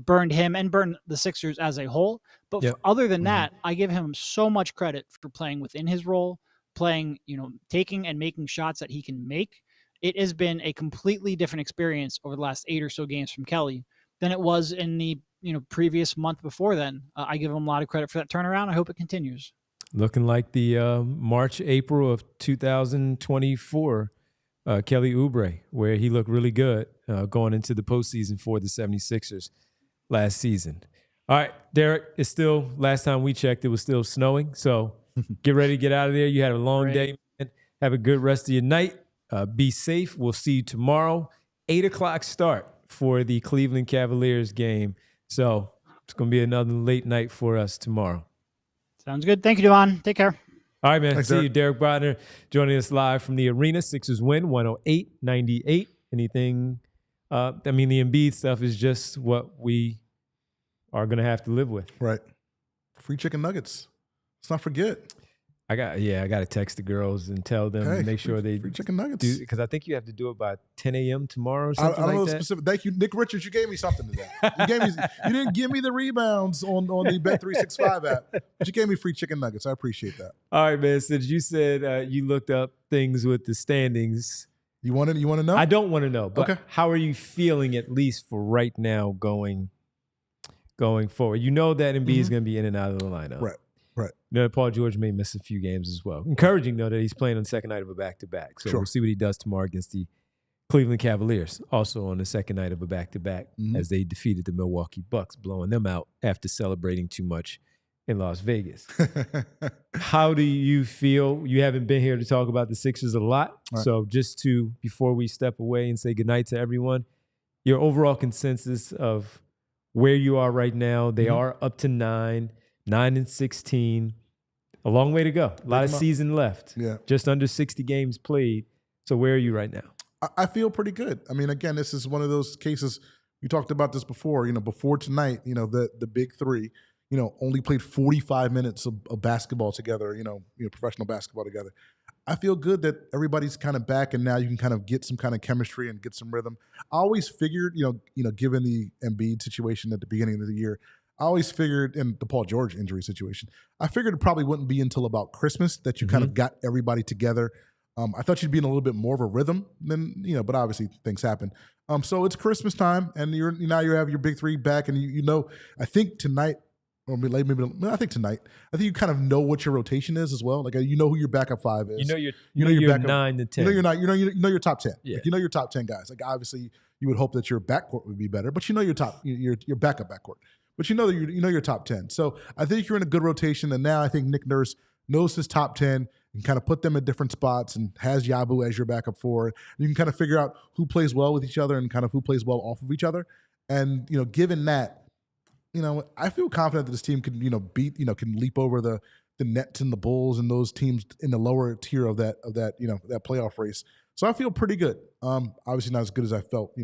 C: burned him and burned the Sixers as a whole. But other than that, I give him so much credit for playing within his role, playing, taking and making shots that he can make. It has been a completely different experience over the last 8 or so games from Kelly than it was in the previous month before then. I give him a lot of credit for that turnaround. I hope it continues.
A: Looking like the March, April of 2024 Kelly Oubre, where he looked really good going into the postseason for the 76ers last season. All right, Derek, it's still, last time we checked, it was still snowing. So get ready to get out of there. You had a long day, man. Have a good rest of your night. Be safe. We'll see you tomorrow. 8 o'clock start for the Cleveland Cavaliers game. So it's going to be another late night for us tomorrow.
C: Sounds good. Thank you, Devon. Take care.
A: All right, man.
B: Thanks,
A: see you. Derek Bodner joining us live from the arena. Sixers win 108-98. Anything? The Embiid stuff is just what we are going to have to live with.
B: Right. Free chicken nuggets. Let's not forget.
A: I got to text the girls and tell them to make sure they
B: free chicken nuggets.
A: do, because I think you have to do it by 10 a.m. tomorrow or something
B: I don't know
A: like that.
B: specific. Thank you, Nick Richards. You gave me something today. You didn't give me the rebounds on the Bet365 app, but you gave me free chicken nuggets. I appreciate that.
A: All right, man. Since you said you looked up things with the standings,
B: you want to know?
A: I don't want to know, but
B: okay.
A: How are you feeling at least for right now going forward? You know that Embiid is going to be in and out of the lineup.
B: Right.
A: You know, Paul George may miss a few games as well. Encouraging, though, that he's playing on the second night of a back-to-back. So We'll see what he does tomorrow against the Cleveland Cavaliers, also on the second night of a back-to-back, as they defeated the Milwaukee Bucks, blowing them out after celebrating too much in Las Vegas. How do you feel? You haven't been here to talk about the Sixers a lot. Right. So just before we step away and say goodnight to everyone, your overall consensus of where you are right now. They are up to 9-16, a long way to go. A lot of season left.
B: Yeah.
A: Just under 60 games played. So where are you right now?
B: I feel pretty good. I mean, again, this is one of those cases, we talked about this before, before tonight, the big three, only played 45 minutes of basketball together, professional basketball together. I feel good that everybody's kind of back, and now you can kind of get some kind of chemistry and get some rhythm. I always figured, given the Embiid situation at the beginning of the year, I always figured, in the Paul George injury situation, I figured it probably wouldn't be until about Christmas that you kind of got everybody together. I thought you'd be in a little bit more of a rhythm than, but obviously things happen. So it's Christmas time, and now you have your big three back, and I think tonight, or maybe I think tonight, I think you kind of know what your rotation is as well. Like you know who your backup five is.
A: You know your backup 9 to 10.
B: You know your top 10. Yeah. Like, your top 10 guys. Like obviously you would hope that your backcourt would be better, but your backup backcourt. But you know your top 10. So I think you're in a good rotation, and now I think Nick Nurse knows his top 10 and kind of put them in different spots and has Yabu as your backup four. You can kind of figure out who plays well with each other and kind of who plays well off of each other. And given that, I feel confident that this team can can leap over the Nets and the Bulls and those teams in the lower tier of that playoff race. So I feel pretty good. Obviously not as good as I felt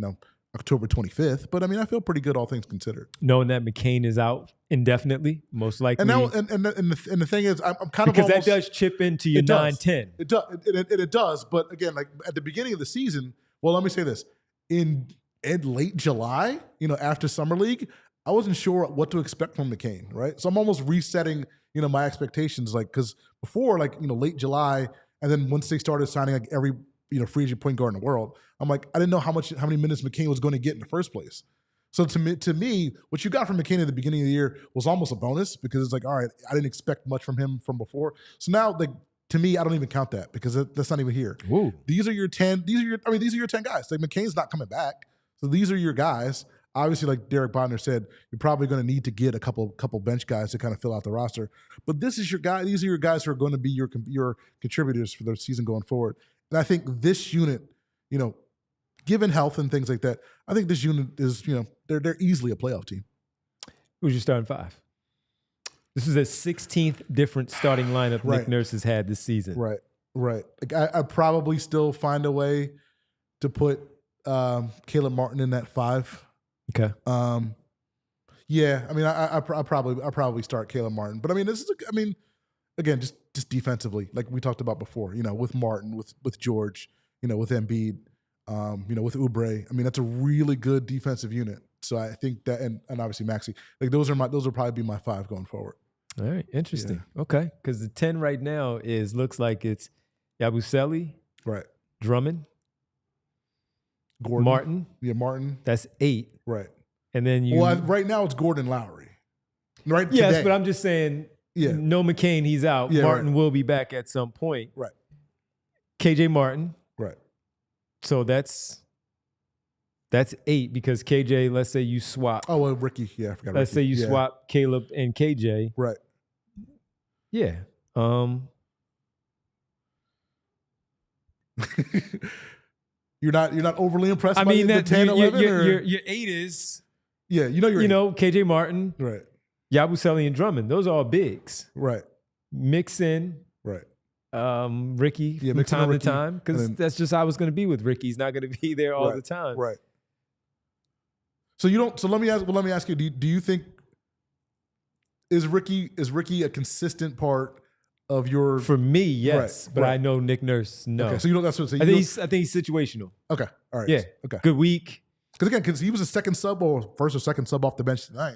B: October 25th, but I mean I feel pretty good all things considered.
A: Knowing that McCain is out indefinitely, most likely.
B: And now and the thing is, I'm kind of
A: because that does chip into your 9-10.
B: It does. It does. But again, like at the beginning of the season, well, let me say this: in late July, after Summer League, I wasn't sure what to expect from McCain, right? So I'm almost resetting, my expectations, like because before, late July, and then once they started signing like every free agent point guard in the world, I'm like, I didn't know how many minutes McCain was going to get in the first place. So to me, what you got from McCain at the beginning of the year was almost a bonus because it's like, all right, I didn't expect much from him from before. So now, to me, I don't even count that because that's not even here.
A: Ooh.
B: These are your 10. These are your 10 guys. Like McCain's not coming back, so these are your guys. Obviously, like Derek Bodner said, you're probably going to need to get a couple bench guys to kind of fill out the roster. But this is your guy. These are your guys who are going to be your contributors for the season going forward. And I think this unit, given health and things like that, I think this unit is, they're easily a playoff team.
A: Who's your starting five? This is the 16th different starting lineup Nick Nurse has had this season.
B: Right. Like I probably still find a way to put Caleb Martin in that 5.
A: Okay.
B: Yeah. I mean, I probably start Caleb Martin, but I mean, again, just defensively, like we talked about before, with Martin, with George, with Embiid, with Oubre. I mean, that's a really good defensive unit. So I think that, and obviously Maxey, like those will probably be my 5 going forward.
A: All right, interesting. Yeah. Okay, because the 10 right now looks like it's Yabusele,
B: right,
A: Drummond,
B: Gordon,
A: Martin.
B: Yeah, Martin.
A: That's 8.
B: Right.
A: And then
B: right now it's Gordon Lowry. Right.
A: Yes,
B: today.
A: but I'm just saying. Yeah. No McCain, he's out. Yeah, Martin will be back at some point.
B: Right.
A: KJ Martin.
B: Right.
A: So that's 8 because KJ, let's say you swap.
B: Oh, well, Ricky. Yeah, I forgot.
A: Let's say you swap Caleb and KJ.
B: Right.
A: Yeah.
B: You're not overly impressed by
A: the
B: 10, 11?
A: Your 8 is...
B: Yeah, your 8.
A: KJ Martin.
B: Right.
A: Yabusele and Drummond. Those are all bigs.
B: Right.
A: Mix in.
B: Right.
A: Ricky from time to time. Because that's just how it's going to be with Ricky. He's not going to be there all the time.
B: Right. So let me ask you, do you think is Ricky a consistent part of your.
A: For me, yes,
B: Right,
A: but
B: right.
A: I know Nick Nurse. No,
B: Okay, so you know that's what. So
A: I think he's situational.
B: Okay, all right.
A: Yeah,
B: Okay.
A: good week.
B: Because he was a second sub or first or second sub off the bench tonight.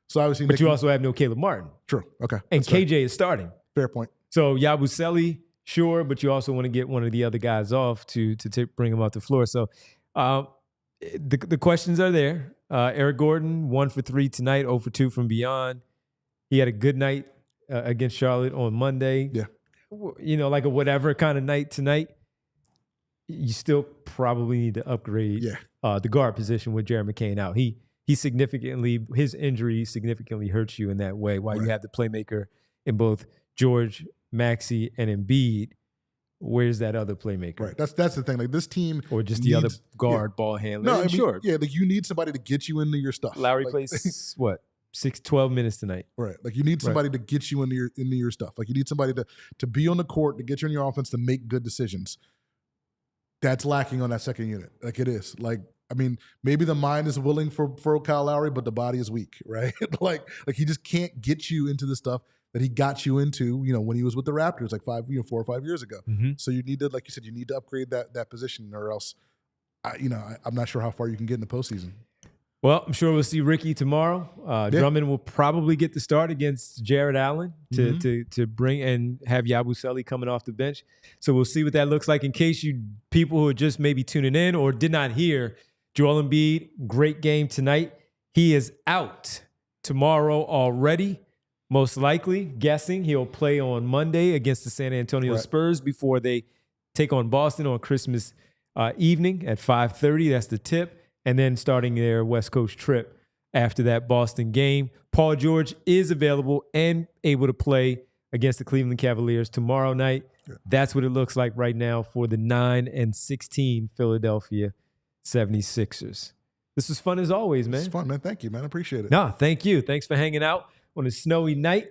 B: So obviously,
A: But you also have no Caleb Martin.
B: True. Okay.
A: And
B: That's fair.
A: KJ is starting.
B: Fair point.
A: So Yabusele, sure, but you also want to get one of the other guys off to bring him off the floor. So the questions are there. Eric Gordon, 1 for 3 tonight, 0 for 2 from beyond. He had a good night against Charlotte on Monday.
B: Yeah.
A: You know, like a whatever kind of night tonight. You still probably need to upgrade the guard position with Jared McCain out. His injury significantly hurts you in that way while you have the playmaker in both George, Maxey, and Embiid. Where's that other playmaker?
B: Right. That's the thing. Like this team,
A: Or just the other guard ball handler.
B: No, I mean,
A: sure.
B: Yeah, like you need somebody to get you into your stuff.
A: Lowry
B: like,
A: plays what? 12 minutes tonight.
B: Right. Like you need somebody to get you into your stuff. Like you need somebody to be on the court, to get you in your offense, to make good decisions. That's lacking on that second unit. Like it is. Like, I mean, maybe the mind is willing for Kyle Lowry, but the body is weak, right? like he just can't get you into the stuff that he got you into, you know, when he was with the Raptors like 4 or 5 years ago.
A: Mm-hmm.
B: So you need to, like you said, you need to upgrade that position, or else, I'm not sure how far you can get in the postseason.
A: Well, I'm sure we'll see Ricky tomorrow. Drummond will probably get the start against Jared Allen to bring and have Yabusele coming off the bench. So we'll see what that looks like. In case people who are just maybe tuning in or did not hear, Joel Embiid, great game tonight. He is out tomorrow already. Most likely, guessing he'll play on Monday against the San Antonio Spurs before they take on Boston on Christmas evening at 5:30. That's the tip. And then starting their West Coast trip after that Boston game. Paul George is available and able to play against the Cleveland Cavaliers tomorrow night. Yeah. That's what it looks like right now for the 9-16 Philadelphia 76ers. This was fun as always, man.
B: It's fun, man. Thank you, man. I appreciate it.
A: No, thank you. Thanks for hanging out on a snowy night.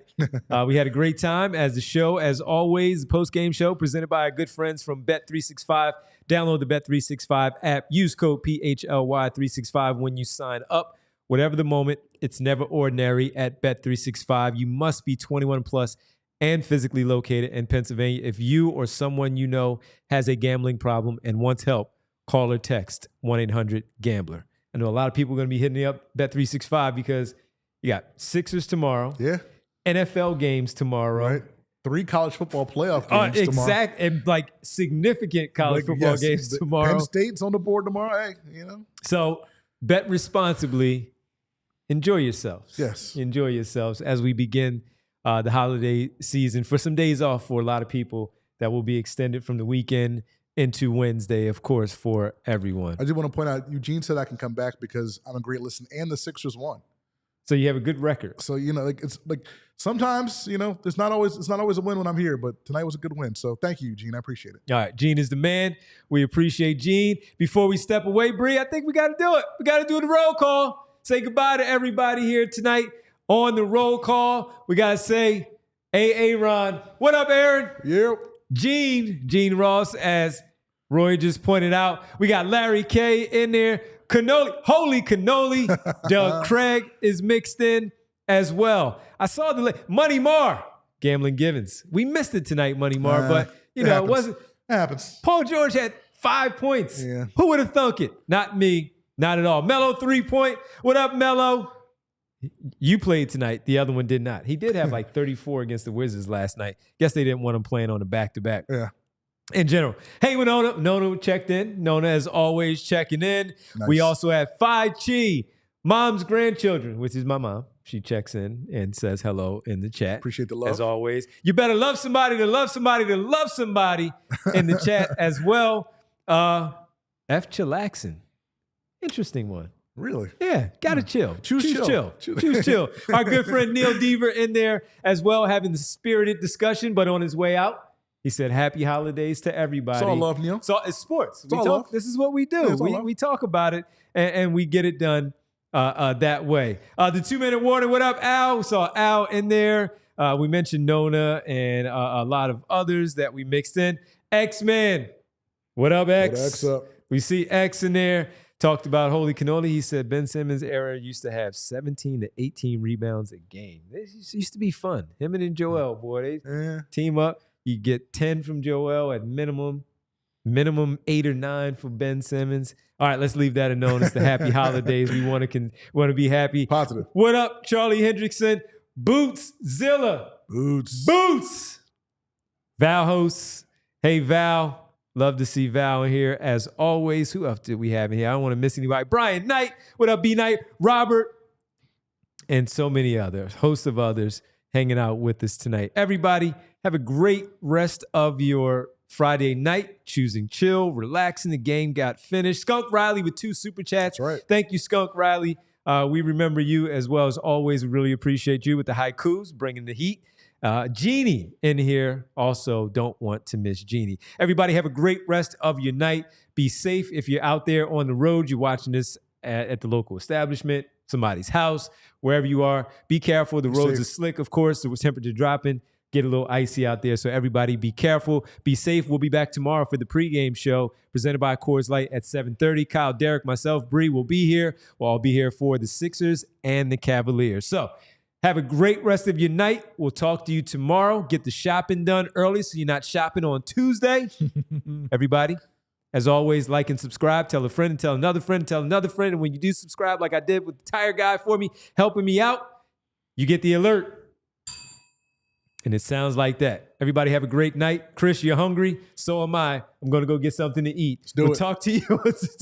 A: We had a great time as the show, as always, the post-game show presented by our good friends from Bet365. Download the Bet365 app. Use code PHLY365 when you sign up. Whatever the moment, it's never ordinary at Bet365. You must be 21 plus and physically located in Pennsylvania. If you or someone you know has a gambling problem and wants help, call or text 1-800-GAMBLER. I know a lot of people are going to be hitting up Bet365 because you got Sixers tomorrow.
B: Yeah.
A: NFL games tomorrow.
B: Right. 3 college football playoff games tomorrow.
A: Exact, and like significant college football games tomorrow.
B: Penn State's on the board tomorrow. Hey, you know.
A: So bet responsibly. Enjoy yourselves.
B: Yes.
A: Enjoy yourselves as we begin the holiday season for some days off for a lot of people that will be extended from the weekend into Wednesday, of course, for everyone.
B: I just want to point out, Eugene said I can come back because I'm a great listener and the Sixers won.
A: So you have a good record.
B: So, you know, like it's like sometimes, you know, it's not always a win when I'm here, but tonight was a good win. So thank you, Eugene. I appreciate it.
A: All right. Gene is the man. We appreciate Gene. Before we step away, Bree, I think we got to do it. We got to do the roll call. Say goodbye to everybody here tonight on the roll call. We got to say, hey, Aaron. What up, Aaron?
B: Yep.
A: Gene Ross, as Roy just pointed out. We got Larry K in there. Cannoli, holy cannoli. Doug Craig is mixed in as well. I saw Money Mar, Gambling Givens. We missed it tonight, Money Mar, but you know, it wasn't.
B: It happens.
A: Paul George had 5 points.
B: Yeah.
A: Who would have thunk it? Not me. Not at all. Mello 3-point. What up, Mello? You played tonight. The other one did not. He did have like 34 against the Wizards last night. Guess they didn't want him playing on a back-to-back.
B: Yeah.
A: In general. Hey, Winona. Nona checked in. Nona, as always, checking in.
B: Nice.
A: We also have Chi, mom's grandchildren, which is my mom. She checks in and says hello in the chat.
B: Appreciate the love.
A: As always. You better love somebody to love somebody to love somebody in the chat as well. F. Chillaxin. Interesting one.
B: Really?
A: Yeah, gotta chill.
B: Choose chill.
A: Choose chill. Our good friend Neil Deaver in there as well, having the spirited discussion, but on his way out, he said, happy holidays to everybody.
B: It's all love, Neil.
A: So it's sports.
B: It's all love.
A: This is what we do.
B: Yeah,
A: we talk about it, and we get it done that way. The 2-minute warning. What up, Al? We saw Al in there. We mentioned Nona and a lot of others that we mixed in. X-Man. What up, X?
B: X up.
A: We see X in there. talked about Holy Cannoli. He said Ben Simmons' era used to have 17 to 18 rebounds a game. This used to be fun. Him and Joel, boy, they team up. You get 10 from Joel at minimum 8 or 9 for Ben Simmons. All right, let's leave that alone. It's the happy holidays. We want to be happy.
B: Positive.
A: What up, Charlie Hendrickson? Boots-zilla. Boots. Val hosts. Hey, Val. Love to see Val in here. As always, who else did we have in here? I don't want to miss anybody. Brian Knight. What up, B Knight? Robert. And so many others. Hosts of others hanging out with us tonight. Everybody, have a great rest of your Friday night, choosing chill, relaxing. The game got finished. Skunk Riley with 2 super chats.
B: That's right.
A: Thank you, Skunk Riley. We remember you as well as always. We really appreciate you with the haikus, bringing the heat. Jeannie in here. Also, don't want to miss Jeannie. Everybody have a great rest of your night. Be safe if you're out there on the road. You're watching this at the local establishment, somebody's house, wherever you are. Be careful. The roads are slick, of course. The temperature dropping. Get a little icy out there. So everybody be careful. Be safe. We'll be back tomorrow for the pregame show presented by Coors Light at 7:30. Kyle, Derek, myself, Bree will be here. We'll all be here for the Sixers and the Cavaliers. So have a great rest of your night. We'll talk to you tomorrow. Get the shopping done early so you're not shopping on Tuesday. Everybody, as always, like and subscribe. Tell a friend and tell another friend, tell another friend. And when you do subscribe, like I did with the tire guy for me, helping me out, you get the alert. And it sounds like that. Everybody have a great night. Chris, you're hungry. So am I. I'm going to go get something to eat. We'll talk to you.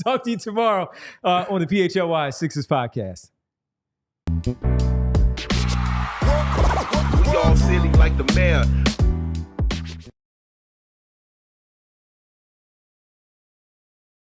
A: Talk to you tomorrow on the PHLY Sixers podcast.
D: We all silly like the mayor.